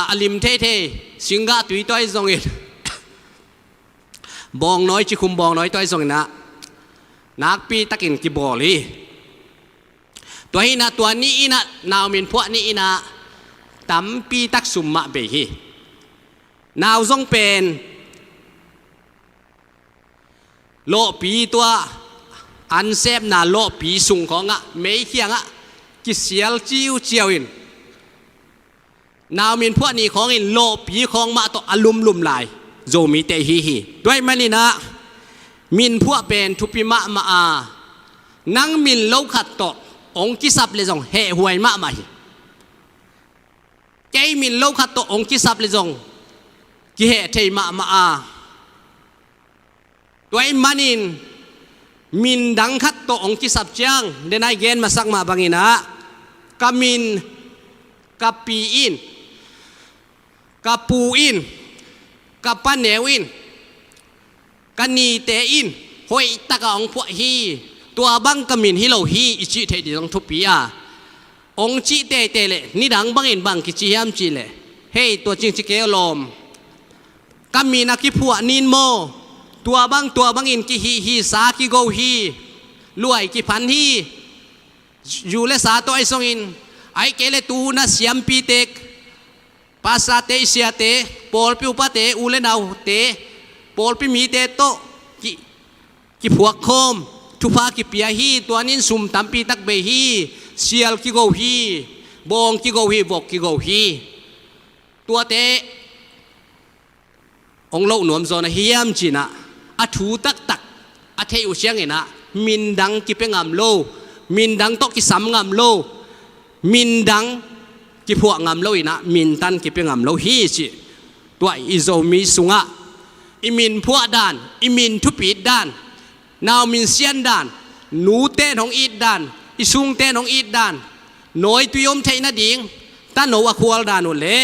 อลิมเทสิงกาตุยตัวไอซงอินบองน้อยจิคุมบองน้อยตัวไอซงอินะนักปีตะกินกิบอลีตัวนี้นะตัวนี้นะนาวมินพวกนี้นะตั้มปีตักสุมมะเบฮีนาวซงเป็นโลปีตัวอันเซฟนาโลปีสุงของอะไม่เคียงอะกิเสียลจิ้วเจียวอินนาวมินพวกนี้ของอินโลปีของมาต่ออลุมลุมลายโจมีเตฮีด้วยมันนี่นะมินพวกเป็นทุปิมะมานังมินโลขัดตกองกิสับเลยจงเฮหวยมะมาแกมินโลขัดตกองกิสับเลยจงกิเฮเทมะมาด้วยมันนี่มินดังคัดโตองกิสับจังเดนายเกนมาสักมาบังอินะกามินกาปีอิน กับปูอินกับปะเหนวอินกันนีเตอินหอยตะกองพวกฮีตัวบังกมินฮิโลฮีอิจิเทดิต้องทุปีอาองจิเตเตเลนี่ดังบังอินบังกิจิยามจิเลเฮ้ตัวจริงจิเกลมกมีนักกิพวกนินโมตัวบังอินกิฮีสากิโกฮีรวยกิพันฮีอยู่เลสาตัวไอซงอินไอเกเลตูนัสยามปีเตกภาษาเตเสียเตปอลปิวปะเตอูเลนาวเตปอลปิมีเตโตกิพวกโคมทุพากิเปียฮีตัวนินซุมตัมปีตักเบฮีเซียลกิโกฮีบองกิโกฮีบอกกิโกฮีตัวเตองโลกหนวมโซนเฮียมจีนะอัถูตักอัเทอุเชียงเงนะมินดังกิเปงามโลมินดังตกิสามงามโลมินดังกิพวกงามโลอีนะมินตันกิเปงามโลฮีจิตัวอิโซมีสุงะอิมินพวกด้านอิมินทุปีด้านนาวมินเซียนด้านหนูเต้นของอีดด้านอิซุงเต้นของอีดด้านน้อยตุยมเทนดิ่งตั้นโนวะควอลด้านนั่นแหละ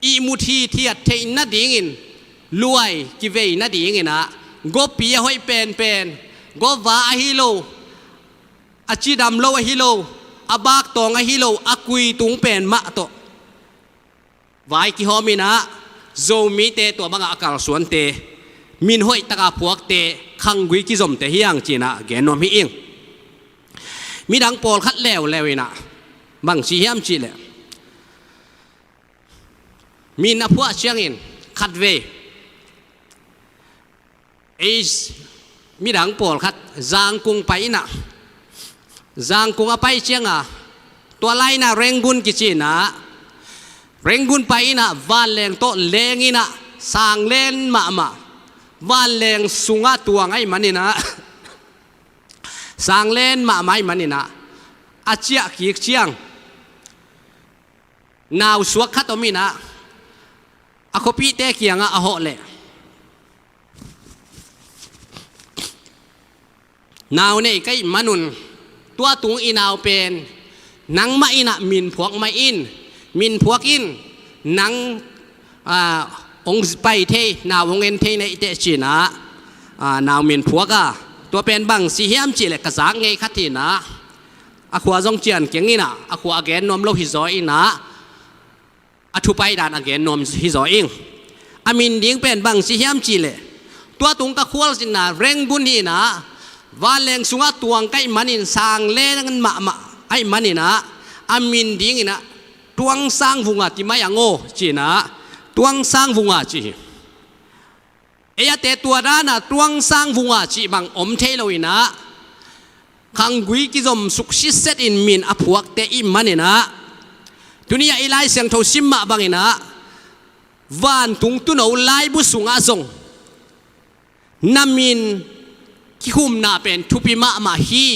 อีมุทีเทียดเทนดิ่งอินรวยกิเวนัดิ่งอินะก็ปีห้อยเป็นก็ว่าฮิโลอาชีดำโลฮิโลอาบากตองฮิโลอากุยตุงเป็นมะโตไว้กิฮอมินะโจมีเตตัวบังอากาศสวนเตมินห้อยตะกาพวกเตขังกุยกิจมเตฮิยังจีนะแกนนอมฮิอิงมีดังปอลคัดแล้วนะบังชีเฮียมจีเลมีนับพวกเชียงอินคัดเวมีดังปอลคัดจางกุงไปนะจางกุงอไปเชียงอ่ะตัวไล่นะเร่งกุนกิจีนะเร่งกุนไปนะวันแรงโตแรงอินะสางเล่นมาวันแรงสุงะตัวไงมันนี่นะสางเล่นมาไม่มันนี่นะอาเจียกีกเชียงนาวสวกขัดอมีนะอาคปีเตเกียงอ่ะเหาะเลยนาวเนี่ยใกล้มนุนตัวตุงอีนาวเป็นนังมาอินะมินพวกมาอินมินพวกอินนังองค์ไปเทนาวองเงินเทในเตจีนะนาวมินพวกอ่ะตัวเป็นบังสีเฮียมจีเลยกระซังไงขัดทีนะอาขวาจงเจียนเก่งนี่นะอาขวาแกนนมโลหิซอยนะอาทุไปด่านอาแกนนมหิซอยอิงอามินดิ้งเป็นบังสีเฮียมจีเลยตัวตุงตะควอลสินะเร่งบุญนี่นะว่าแรงสุงะตวงใกล้มันอินสางเล่นกันมาไอ้มันนี่นะอามินดิ้งนี่นะตวงสร้างวุงอ่ะที่ไม่ยังโง่จีนะตวงสร้างวุงอ่ะจีเอยเตตัวด้านะตวงสร้างวุงอ่ะจีบังอมเทลวินะขังกุยกิจมสุขสิเซตอินมินอภวกเตอิมันนี่นะทุนี้ไอ้ไล่เสียงโทซิมมาบังนี่นะวันตุงตุนเอาไล่บุสุงอาซงนามินคิคุมนาเป็นทุปิมามาฮี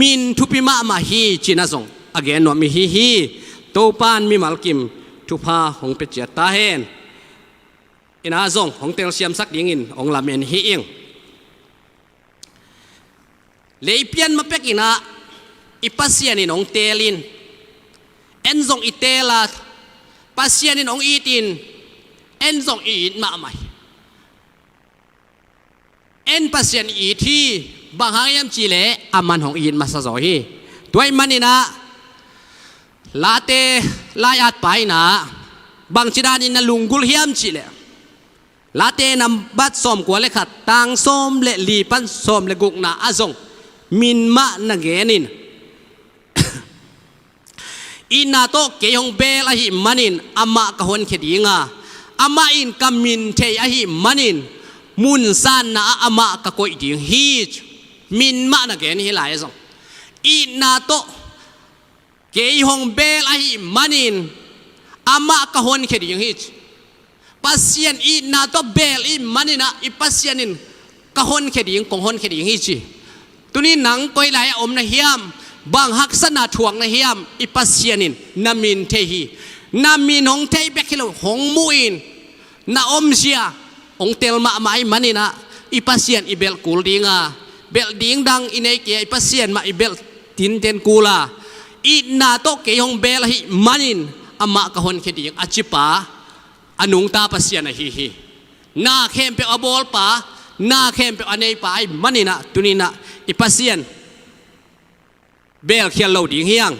มินทุปิมามาฮีจีน่าซงอเกนว่ามีฮีโตปานมีมัลกิมทุพาของเป็ดเจตาเฮนอินาซงของเตลเซียมสักดิ่งอินองลาเมนฮีอิงเลยเปลี่ยนมาเป็กอินะอิปัสเซียนินองเตลินเอ็นซงอิเตลาปัสเซียนินองอีตินเอ็นซงอีดมาใหม่เอ็นปัสเซียนอีที่บางหางยามจีเลอามันของอีดมาสะสอยด้วยมันนี่นะลาเตลายอัดไปนะบางจิดานินลุงกุลเฮียมจีเลลาเตนำบัดส้มกว่าเลขัดตังส้มเลลีปันส้มเลกุกนาอาซงมินมะนักเกนินอินาโตเกยองเบลอหิมันินอามากะฮอนเขดิงาอามาอินกามินเทอหิมันินมุนซานนาอามาก็กอยดิ่งฮีจมินมานะเกนฮิลายซงอินาโตเกยฮงเบลไอมันินอามาก็ฮอนเคดิ่งฮีจปัสเซียนอินาโตเบลอิมันินะอิปัสเซียนินก็ฮอนเคดิ่งกงฮอนเคดิ่งฮีจตัวนี้หนังกอยไหลอมนะเฮียมบางฮักษณะถ่วงนะเฮียมอิปัสเซียนินนามินเทฮีนามินฮงเทเบคิโลฮงมุอินนาอมเซียองเตลมาไม้มันนี่นะอีปัสเซียนอีเบลกูลดิงอ่ะเบลดิงดังอินเอเกียอีปัสเซียนมาอีเบลตินเตนกูลาอีนาโตเกยองเบลฮิมันิน อามะกะฮอนเคดิงอจิปาอนุงตาปัสยานะฮีนาเข้มเปอบอลปานาเข้มเปอเนยปาไอมันนี่นะตุนีนะอิปัสยานเบลเขียนเราดิ่งเฮียง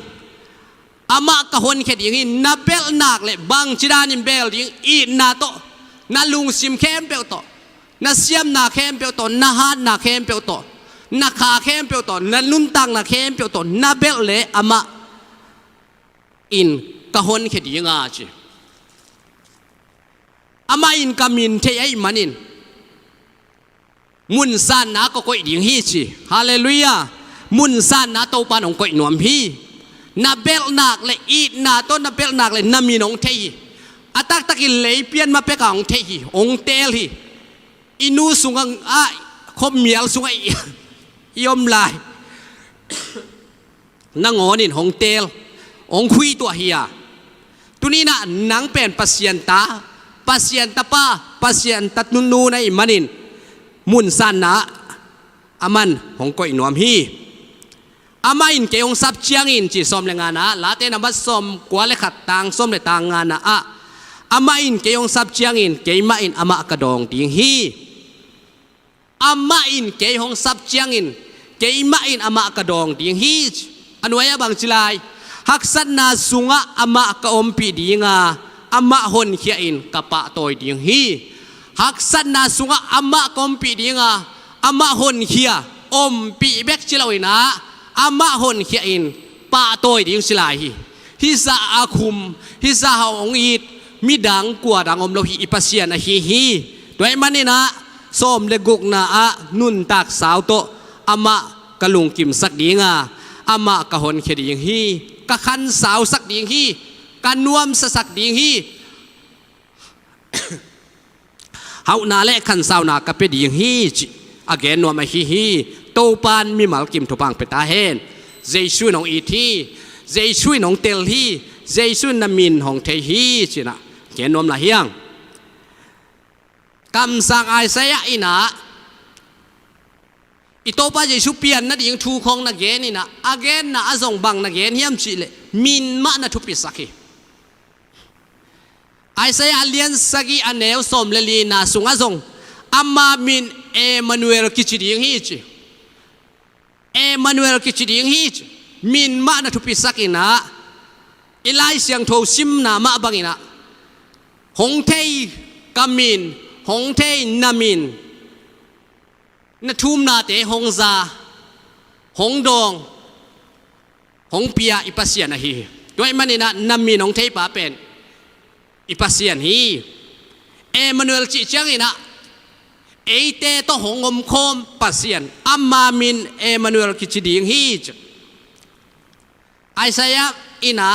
อามะกะฮอนเคดิงฮีนาเบลนักเลยบางจิดานิมเบลดิ่งอีนาโตนาลุงซิมเข้มเปโตนาเสียมนาเข้มเปโตนาฮานาเข้มเปโตนาขาเข้มเปโตนาลุนตังนาเข้มเปโตนาเบลเลยอามะอินกะฮอนเคดิงอาจีอามาอินกามินเทยมันินมุนซานนาก็ก้อยดิ่งฮีชีฮาเลลูยามุนซานนาโตปานองก้อยหนวมฮีนาเบลนักเลยอีนาต้นนาเบลนักเลยนามีนองเทยอาตักตักินเลยเปลี่ยนมาเป็กองเทยองเตลฮีอินูสุงังอาคบเมียลสุงัยยอมลายนางอนินองเตลองคุยตัวเฮียตัวนี้นะหนังเป็นปัสยันตาpasien tapa pasien tatnunu na imanin mun san na aman hong ko inuam hi amain ke ong sap chiang in chi som le nga na late na ba som kwa le khat tang som le tang nga na a amain ke ong sap chiang in ke ma in ama ka dong ting hi amain ke hong sap chiang in ke ma in ama ka dong ting hi anwaya bang chilai haksan na sunga ama ka ompi dinga ama hon khia in kapa toy ding hi haksan na sunga ama kompi dinga ama hon khia pi bek chilawina ama hon khia in pa toy ding silai hi hi sa akhum hi sa haong it mi dang kwa dang om lo hi ipasian a hi doi manina som le guk na a nun tak saw to ama kalung kim sak dinga ama ka hon khia ding hi ka khan saw sak ding hiกันนวมสักดิ่งฮีเฮานาเล่ขันสาวนากะเป็ดดิ่งฮีอเกนนวมมาฮีโตปานมีมัลกิมทุปังเปตาเฮนเจช่วยน้องอีทีเจช่วยน้องเตลฮีเจช่วยนามินของเทฮีจินะเกนนวมละเฮียงกำสังไอเสียอินะอีโตปาเจชูเปียนนัดยิงทูคงนักเกนี่นะอเกนนะอซงบังนักเกนเฮียมจิเลมินมานะทุปิสักไอเสียเลียนสกีอันเนวสมเลลีนาสุงอาซงอามามินเอมานูเอลกิจิดิงฮีจเอมานูเอลกิจิดิงฮีจมินมานะทุปิสักินะอิไลเสียงโทซิมนามาบังอินะหงเทยกามินหงเทยนามินนทุมนาเตหงซาหงดองหงเปียอิปัสยานะฮีด้วยมันนี่นะนามินหงเทยป้าเป็นอิปัสยันฮีเอมานูเอลจิจังอินะเอเตโตหงอมโคมปัสยันอามามินเอมานูเอลกิจิดิงฮีไอเสียอินะ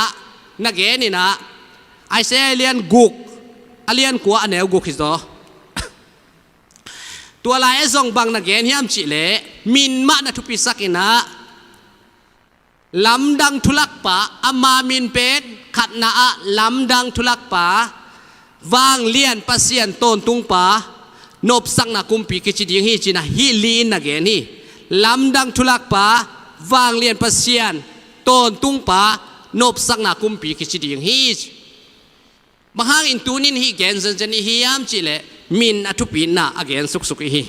นักเกนินะไอเสียเลียนกุกเลียนกัวอันเนวกุกฮิโตตัวลายซองบังนักเกนยามจิเลมินมานะทุปิสักอินะลำดังทุลักป่าอามามินเป็ดขัดนาอะลำดังทุลักป่าวางเลียนปัสยันต้นตุงป่านบสังนากุมปีกิจิดิงฮีจินะฮีลีนนักเกนี่ลำดังทุลักป่าวางเลียนปัสยันต้นตุงป่านบสังนากุมปีกิจิดิงฮีบางอินตูนินฮีเกนซันจันฮียามจิเลมินอทุปินนะอเกนสุกสุกฮี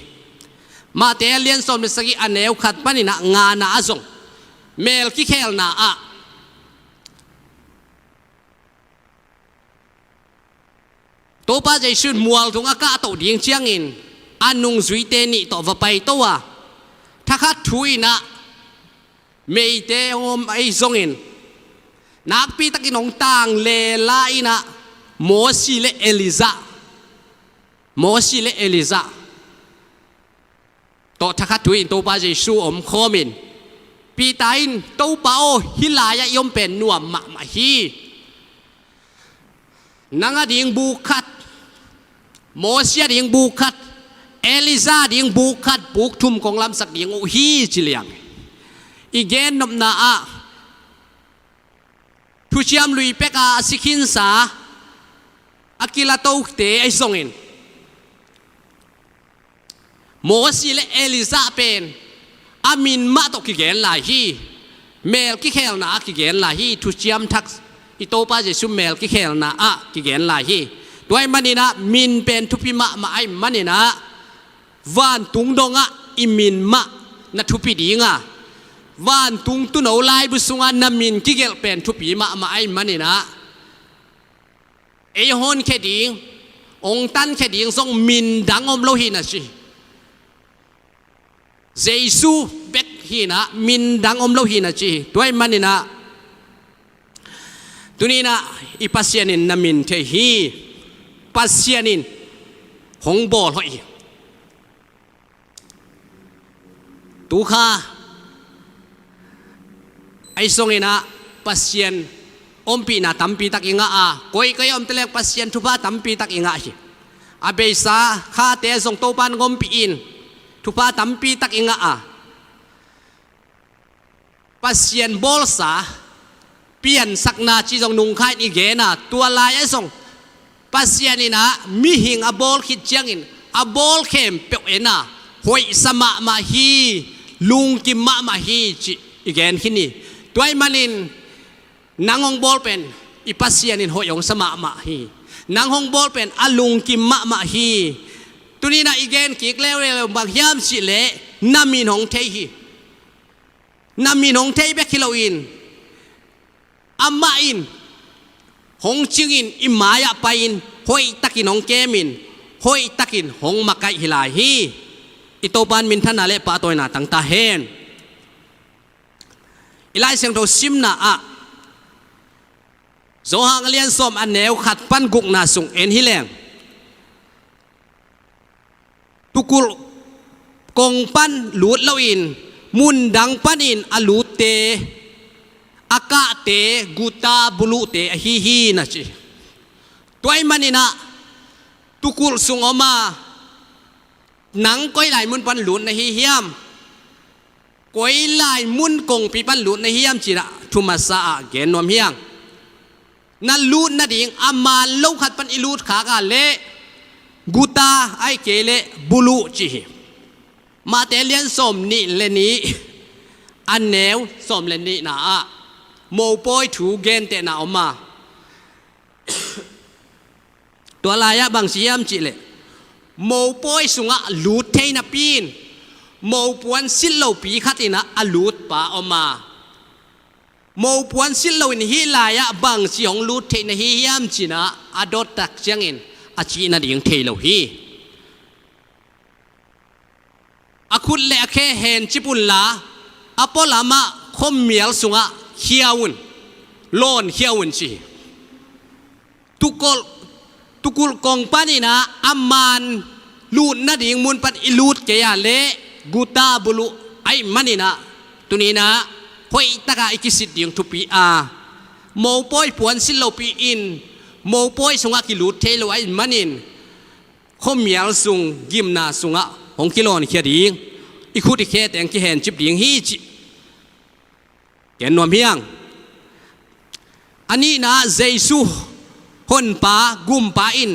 มาเตเลียนสมสกิอันเนวขัดปานินะงานาอซงเมลกิเคลนาอะโตป้าใจชื่นมัวตรงอากาศโตดิ่งเชียงอินอันนุงสุยเตนิโตวไปตัวถ้าขัดทุยนะเมยเตอมไอซงอินนักปีตะกินองต่างเลไลนะโมซีเลเอลิซาโมซีเลเอลิซาโตถ้าขัดทุยโตป้าใจชูอมโคมินปีตาอินโตป้าโอฮิลายยมเป็นนัวมาฮีนังดิ่งบุคัดโมเสียดิ่งบุคัดเอลิซาดิ่งบุคัดบุกทุ่มของลำสักดิ่งโอฮีจิเลียงอีเกนนมนาอะทุเชียมลุยเป็กอาสิขินสาอากิลาโตเตไอซงอินโมเสียและเอลิซาเป็นอามินมาตกิเกนลาฮีเมลกิเคลนากิเกนลาฮีทุเชียมทัก อิโตปาเจสุเมลกิเคลนะอะกิเกนลาฮีด้วยมันนี่นะมินเป็นทุพิมะมาไอมันนี่นะวันตุงดงะอิมินมะนะทุพิดีงะวันตุงตุนเอาลายบุษงานามินกิเกลเป็นทุพิมะมาไอมันนี่นะเอฮอนแค่ดีองตันแค่ดีทรงมินดังอมโลหินะสิเจซูเบกฮีนะมินดังอมโลหินะสิด้วยมันนี่นะตุนีนะอีปัสยานินนามินเทฮีปัสยานินหงบอลหอยตูข้าไอทรงนะปัสยานอมปีนะตัมปีตักอิงะก้อยก็ยอมเตลกปัสยานทุพาตัมปีตักอิงะฮีอาเบซ่าข้าเตะทรงโตปันงมปีอินทุพาตัมปีตักอิงะปัสยานบอลซาเปลี่ยนสักนาจีจงนุ่งข่ายอีเกนะตัวลายไอ้ส่งปัสยานี่นะมีหิงอบอลคิดจังอินอบอลเข้มเปียวเอ็นะหอยสมะมาฮีลุงกิมมะมาฮีจีอีเกนที่นี่ตัวไอ้มันนินนางองบอลเป็นอีปัสยานินหอยองสมะมาฮีนางองบอลเป็นอลุงกิมมะมาฮีตัวนี้นะอีเกนกิกแล้วบางยามสิเละนามินองเทฮีนามินองเทเบคิโลอินอามาอินหงจิงอินอิมายะไปอินหอยตักินหงเกมินหอยตักินหงมักไกฮิลาฮีอิโตบันมินทันนาเลปะตัวนาตั้งตาเฮนอิไลเสียงโตซิมนาอะโซฮังเลียนสมอันแนวขัดปันกุกนาสุงเอ็นฮิเลงตุกุลกงปันหลุดเลวินมุนดังปันอินอลูเตอากาเตกุตาบุลุเตฮีฮีนะจีตัวไอ้มันนี่นะตุกุลสุงออกมาหนังก้อยไหลมุนปันหลุดในฮีเฮียมก้อยไหลมุนกงปีปันหลุดในฮีเฮียมจีระทุมาสาเกนนวมเฮียงนั่นลุดนั่นเองอามาลูกขัดปันอิลุดขากาเละกุตาไอเกเลบุลุจีมาเตเลียนสมนี่เลนี้อันแนวสมเลนี้นะโมปอยถูเกนเตนะออกมาตัวลายบางสียมจิเลโมปอยสุงะลูดเทนะปีนโมปวนสิลโลปีขัดนะอลูดป่าออกมาโมปวนสิลโลอินฮิลายบางสีของลูดเทนะฮิยามจินะอดอตักจังอินอาจีนะดิ่งเทโลฮีอาคุณเลเคเห็นจิปุลลาอปอลามะคมเมียลสุงะเขียวน์โลนเขียวน์สิตุกลกองปานี่นะอามันลูดนาดิ่งมุนปัดอิลูดเกียเลกุตาบุลุไอมันนี่นะตัวนี้นะหอยตะกาอิกิสิดิ่งทุปีโมปอยปวนสิโลปีอินโมปอยสุงะกิลูดเทโลไอมันนินคมเมียลสุงกิมนาสุงะของกิโลนเขียดิ่งอีคุติเคแต่งกิเห็นจิบดิ่งฮีจิแกนนวมเพียงอันนี้นะเจซูฮนปากุมปาอิน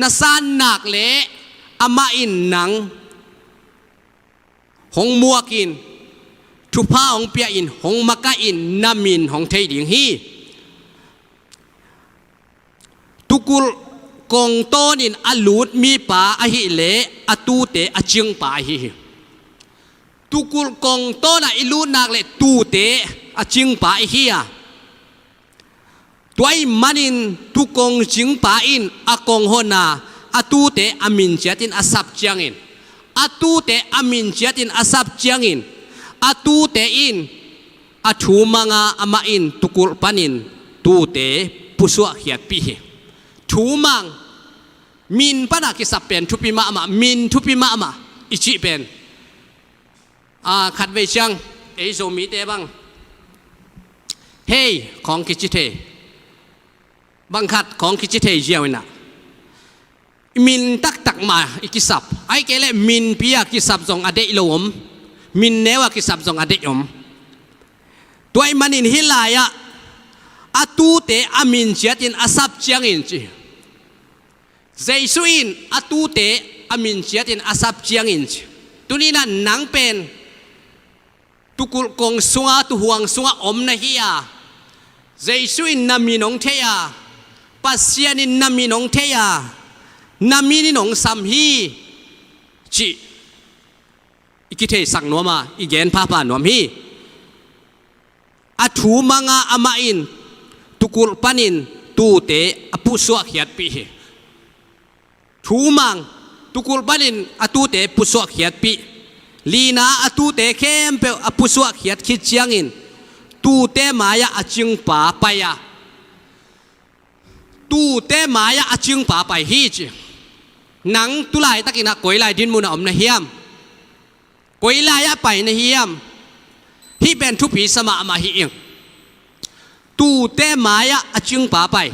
นาซานนักเละอามาอินหนังหงมัวกินทุพาหงเปียอินหงมักกะอินนามินหงเทยดิ่งฮีตุกุลกงโตนินอลูดมีปาอหิเลอตูเตอจิงปาฮีตุกุลกงโตนะอิลูนักเลตูเตอจิงปาฮียตัวไอ้มันอินตุกงจิงปาอินอากงฮนาอตูเตอามินเจตินอาซับเจียงอินอตูเตอามินเจตินอาซับเจียงอินอตูเตอินอชูมังอามาอินตุกุลปันินตูเตปุสวะเหียดปีชูมังมินปนักกิสับเป็นทุปิมามินทุปิมาอิจิเป็นขัดเวชังเอโซมีเตบังเฮ้ของกิจิเทบังคัดของกิจิเทเจียวน่ะมินตักมาอิกิสับไอเกเลมินพิยากิสับจงอเดอิโลมมินเนวกิสับจงอเดยมตัวไอมันอินฮิลายะอตูเตอามินเจียตินอาซับเจียงอินจีเจสุอินอตูเตอามินเจียตินอาซับเจียงอินจีตัวนี้น่ะหนังเป็นตุกุลกงสุงะตุห่วงสุงะอมนะฮีย Jesu in nami nong theya pasian in nami nong theya nami ni nong sam hi chi ikithe sang no ma igen pa pa nom hi athu manga ama in tukul panin tu te apu suak hiat pi hi thu mang tukul panin atu te pu suak hiat pi lina atu te khem pe apu suak hiat khit chiang in tu te maya aching pa paya tu te maya aching pa pai hi chi nang tu lai takina koi lai din mu na om na hiam koi lai a pai na hiam hi ben thu pi sama ma hi ing tu te maya aching pa pai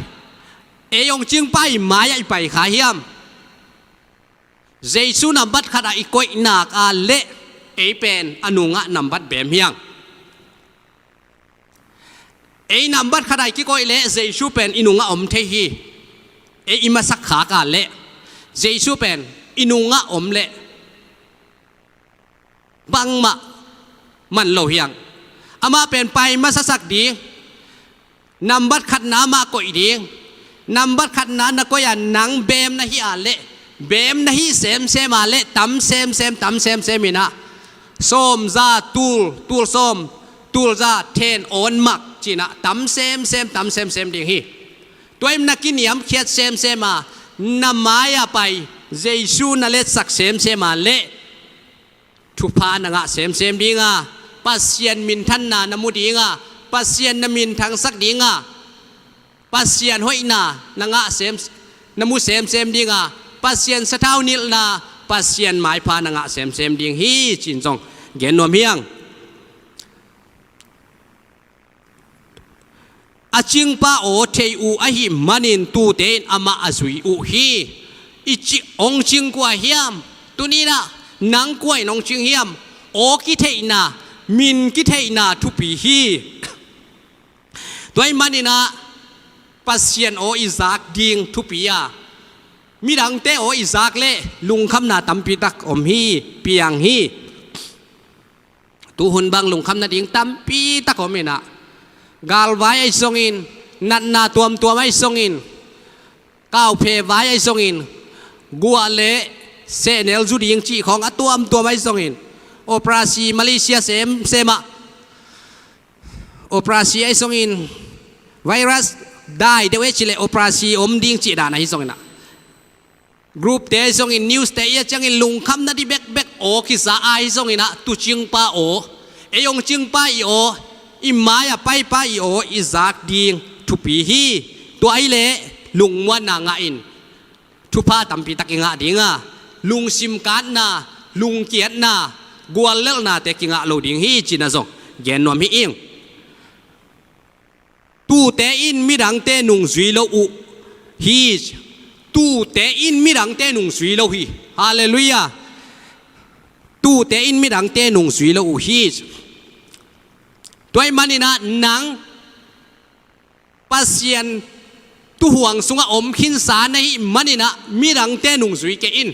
e yong ching pai maya i pai kha hiam Jesu nam bat khada i koi nak a le e pen anunga nam bat bem hiang e nam bat khada ki koi le Jesu pen inunga om the hi e ima sak kha ka le Jesu pen inunga om le bang ma man lo hiang ama pen pai ma sasak di nam bat khat na ma koi di nam bat khat na ko ya nang bem na hi a le bem na hi sem ma le tam sem ina som za tul som tul za ten on mak china tam sem ding hi toim na kiniam khiat sem ma namaya pai Jesu na let sak sem ma le thu pa na nga sem dinga pasien min than na namu dinga pasien na min thang sak dinga pasien hoi na nga sem namu sem dinga pasien sathau nil na pasien mai pa na nga sem ding hi chin jong gen nom hiang aching pa o thei u a hi manin tu te ama azui u hi ichi ong ching kwa hiam tunina nang kwai nong ching hiam o ki thei na min ki thei na thu pi hi toy manina pasien o izak ding thu pi ya mi dang te o izak le lung kham na tampi tak om hi piang hi tu hun bang lung kham na ding tampi tak om ina gal vai ai songin nat na tuam ai songin kau phe vai ai songin gua le se nel ju ding chi khong atuam ai songin operasi Malaysia sema operasi ai songin virus dai de we chile operasi om ding chi da na hi songina group te songin news te ya changin lung kham na di bek o ki sa ai songina tu ching pa o e yong ching pa i o imaya pai pa i o izak ding thu pi hi to ai le lung wa na nga in thu pa tampi takinga dinga lung sim kan na lung kiat na gwal lel na te kinga lo ding hi china zong gen nom hi ing tu te in mirang te nung zui lo u hi tu te in mirang te nung zui lo hi hallelujah tu te in mirang te nung zui lo u hi toy manina nang pasien tu huang sunga om khin sa na hi manina mirang te nung zui ke in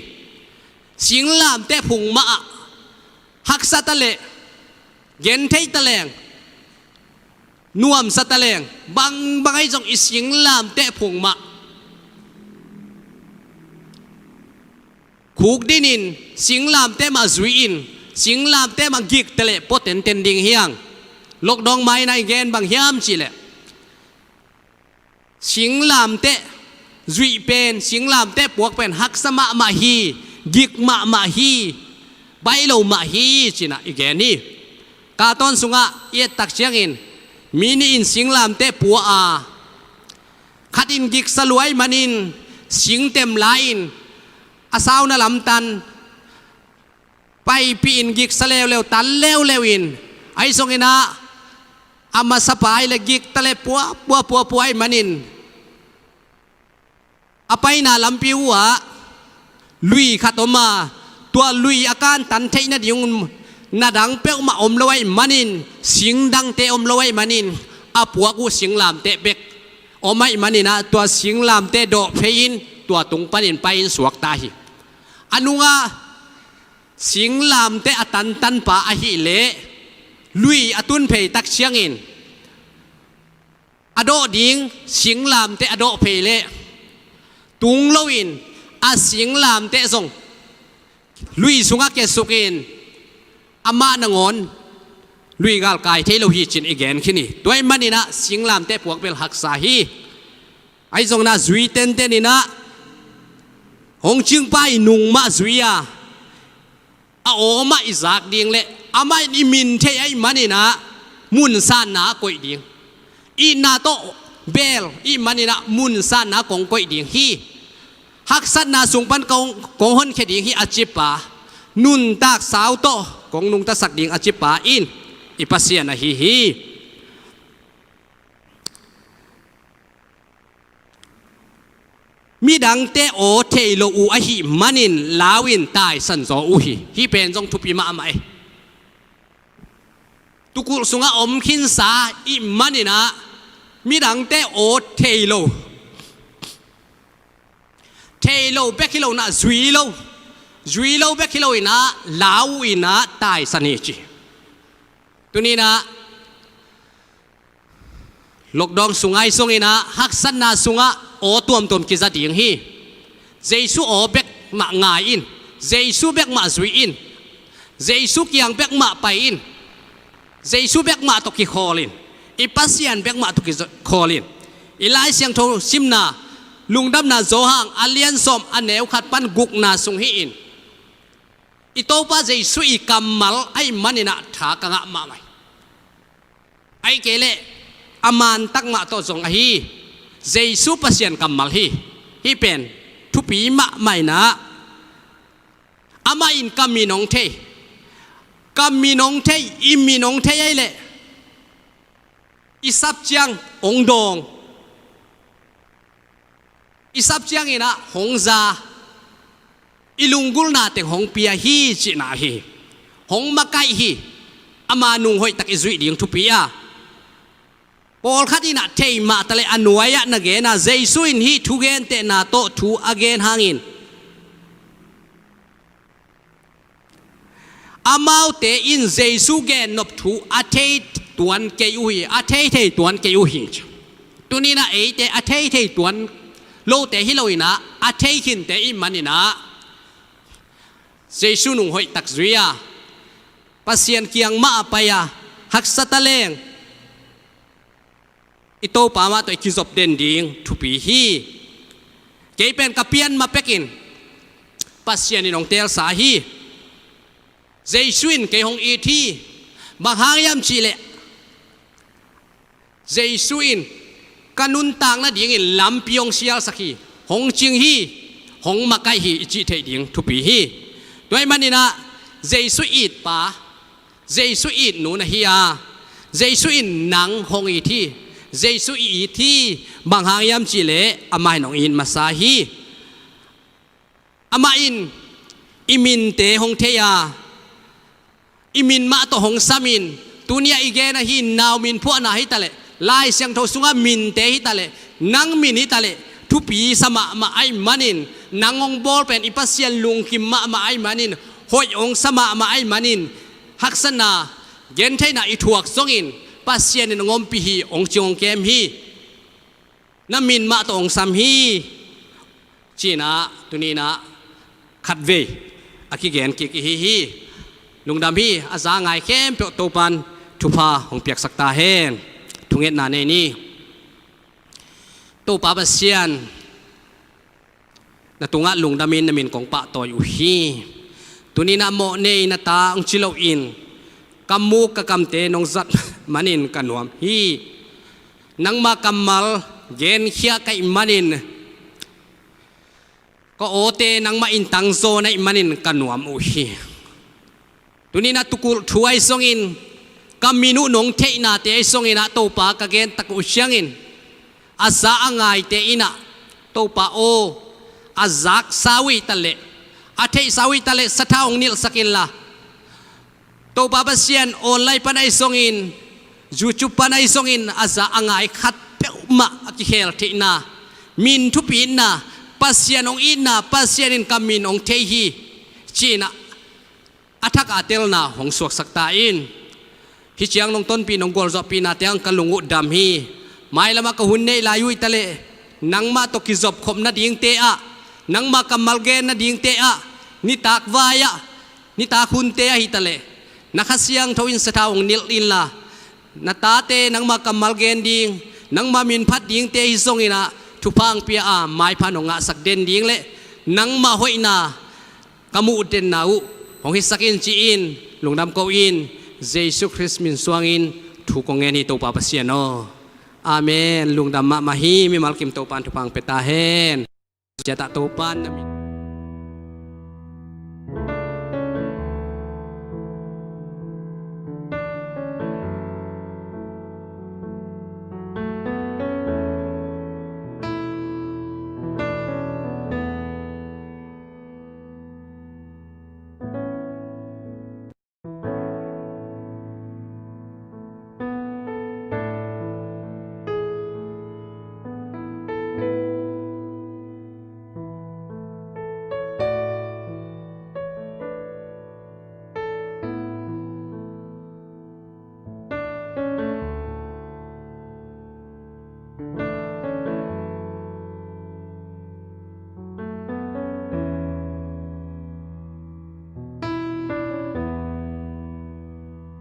singlam te phung ma hak satale gen thei taleng nuam sataleng bang ai jong isinglam te phung ma khuk dinin singlam te ma zui in singlam te ma gik tele poten ten ding hiang lok dong mai nai gen bang hiam chi le singlam te zui pen singlam te puak pen hak sama ma hi gik ma hi bai lo ma hi china igen ni ka ton sunga ye tak chiang in mini in singlam te pu a khat in gik saluai manin sing tem lain asaw na lam tan pai pi in gik salew tan lew in ai songina ama sapai le gik tale pu ai manin apai na lampi wa lui khatoma tua lui akan tan thei na diung na dang pe ma om lawai manin sing dang te om lawai manin apua ku sing lam te bek omai manina tua sing lam te do phein tua tung panin pain suak ta hi anunga sing lam te atan tan pa a hi le lui atun phei tak chiangin อโดดิงสิงลามเตอโดเพเลตุงโลวินอาสิงลามเตส่งลุยสุงเกสุกินอามาหนงอนลุยกาลกายเทโลฮีจินอีกแกนขี้นี่ตัวมันนี่นะสิงลามเตพวกเบลหักสาฮีไอส่งนะจุยเต้นเต้นนี่นะหงจึงไปนุ่งมาจุยอะอาโอมาอิสากดิงเละอามาอิมินเทไอมันนี่นะมุนซานนะกอยดิงอีนาโตเบลอีมันนี่นะมุนซานนะกงกอยดิงฮีหักสันนาสุงปันกงฮอนแค่ดิงฮีอาจิปะนุนตากสาวโตกงนุงตาสักดิงอาจิปะอินอิปัสเซียนะฮีมีดังเตโอเทโลอูอหิมันินลาวินตายสันโซอูฮีฮีเป็นจงทุปีมาไหมตุกุสุงะอมขินสาอิมันนี่นะมีดังเตโอเทโลเบคิโลนะจุยโลเบคิโลอินะลาวินะตายสันนิจิตัวนี้นะลกดองสุงไอสุงอินะฮักสันนาสุงะโอตัวมกิจดิ่งฮีเจสุโอเบกมางายอินเจสุเบกมาจุยอินเจสุกียงเบกมาไปอินเจสุเบกมาตกิคอลินอีปัสยันเบกมาตกิคอลินอีไลเสียงโทซิมนาลุงดำนาโจฮังอาเลียนสมอันเนวขัดปันกุกนาสุงฮีอินอีโตปาเจสุอีกัมมัลไอมันนี่นะถากงะมาไหมไอเกเลอามันตักมาโตจงอฮีเจสุปัสยันกัมมัลฮีเป็นทุปีมะไม่นะอามาอินกัมมีนงเทอิมีนงเทไอเลอิสับจังองดงอิสับจังอินะหงซาอิลุงกุลนาเตงหงเปียฮีจินาฮีหงมาไกฮีอามานุงหอยตักอิจุยดิงทุปีอาปอลขัดอินะเทมาตะเลอนุยะนะเกนะเจสุอินฮีทุเกนเตนาโตทูอเกนหางอินอามาเตอินเจสุเกนนบทูอาเทตวนเกยุฮีอาเทตวนเกยุฮีตัวนี้นะเอเตอาเทตวนโลเตฮิโลอินะอาเทหินเตอิมันนี่นะเจสุนุงหอยตักจุยาปัสยันเกียงมาไปอะหักสัตเลงอิโตปามาตัวคิจบเด่นดิงทุปีฮีเกยเป็นกับเปียนมาเป็กินปัสยันนี่น้องเตลสาฮีเจสุอินเกยหงอีทีบางหางยามชีเลเจสุอินกันุนต่างนะดิงอินลำพิยงเชียลสักฮีหงจิงฮีหงมาไกฮีจิเทดิงทุปีฮีด้วยมันนี่นะเจสุอิดป่าเจสุอิดหนูนะฮีอาเจสุอินหนังหงอีทีเจสุอิทีบางหางยามจีเลอามาหนองอินมาซาฮีอามาอินอิมินเตหงเทียอิมินมาโตหงสามินตุนียอีเกนะฮีนาวมินพวกนาฮิตาเลลายเสียงโทสุงามินเตฮิตาเลนังมินฮิตาเลทุปีสมามาไอมันินนางองบอลเป็นอิปัสยันลุงกิมมาไอมันินหอยองสมามาไอมันินฮักษณาเย็นเทน่าอิทวกซงอินปัสยันนงอมปีฮีองจงเกมฮีน้ำมินมาตองซัมฮีจีน่าตุนีน่าขัดเวอากิเกนกิกฮีลุงดำฮีอาจารย์ไงเข้มเปียกตัวปันทุพาของเปียกสักตาเฮนทุงเอ็ดนาเนนี่ตัวปาปัสยันนะตุงะลุงดามินนามินของปะต่ออยู่ฮีตัวนี้นะโมเนยนะตาองชิโลอินกัมมูกกัมเตนองจัดมันินกันวมฮีนังมากัมมัลเกนเขียไกมันินก็โอเตนังมาอินตังโซในมันินกันวมอุฮีตัวนี้นะตุกุถวยซงอินกัมมินุนงเทนาเตซงอินะโตปากะเกนตะกุเชียงอินอาซาangายเตอินะโตปาโออาซักสาวิตะเลอาเทสาวิตะเลสะท้าองนิลสกินละโตปาปัสยันออนไลน์ปันไอซงอินจูจูปันไอซงอินอาซาangayขัดเปวมาอกิเฮลเทนามินทุปีนะปัสยันองอินนะปัสยันอินกัมมินองเทฮีจีนะอาทักอาเตลนะหงสวกสักตาอินฮิเจียงลงต้นปีนงกอลจอปีนาเตียงกันลุงอุดดำฮีต ไม่ละมาก็หุ่นเนลายุยทะเลนังมาตกิจบขมนาดิ่งเตะนังมากำมัลเกนนาดิ่งเตะนิตากวายนิตาคุณเตะฮิทะเลนักเสียงทวินสถาวงนิลอินละนาตาเตนังมากำมัลเกนดิ่งนังมามินพัดดิ่งเตะฮิซงอินะทุพังเปียไม่พันองะสักเด่นดิ่งเลนังมาหอยนากามูเดนนาอุของฮิสักอินจีอินลงดำเกาอินเยซูคริสต์มินสวงอินถูกงเงินฮิโตปาปเสียโนอาเมนลุงดำมาฮีมีมัลกิมโตปันทุพังเปตาเฮนจะตะโตปัน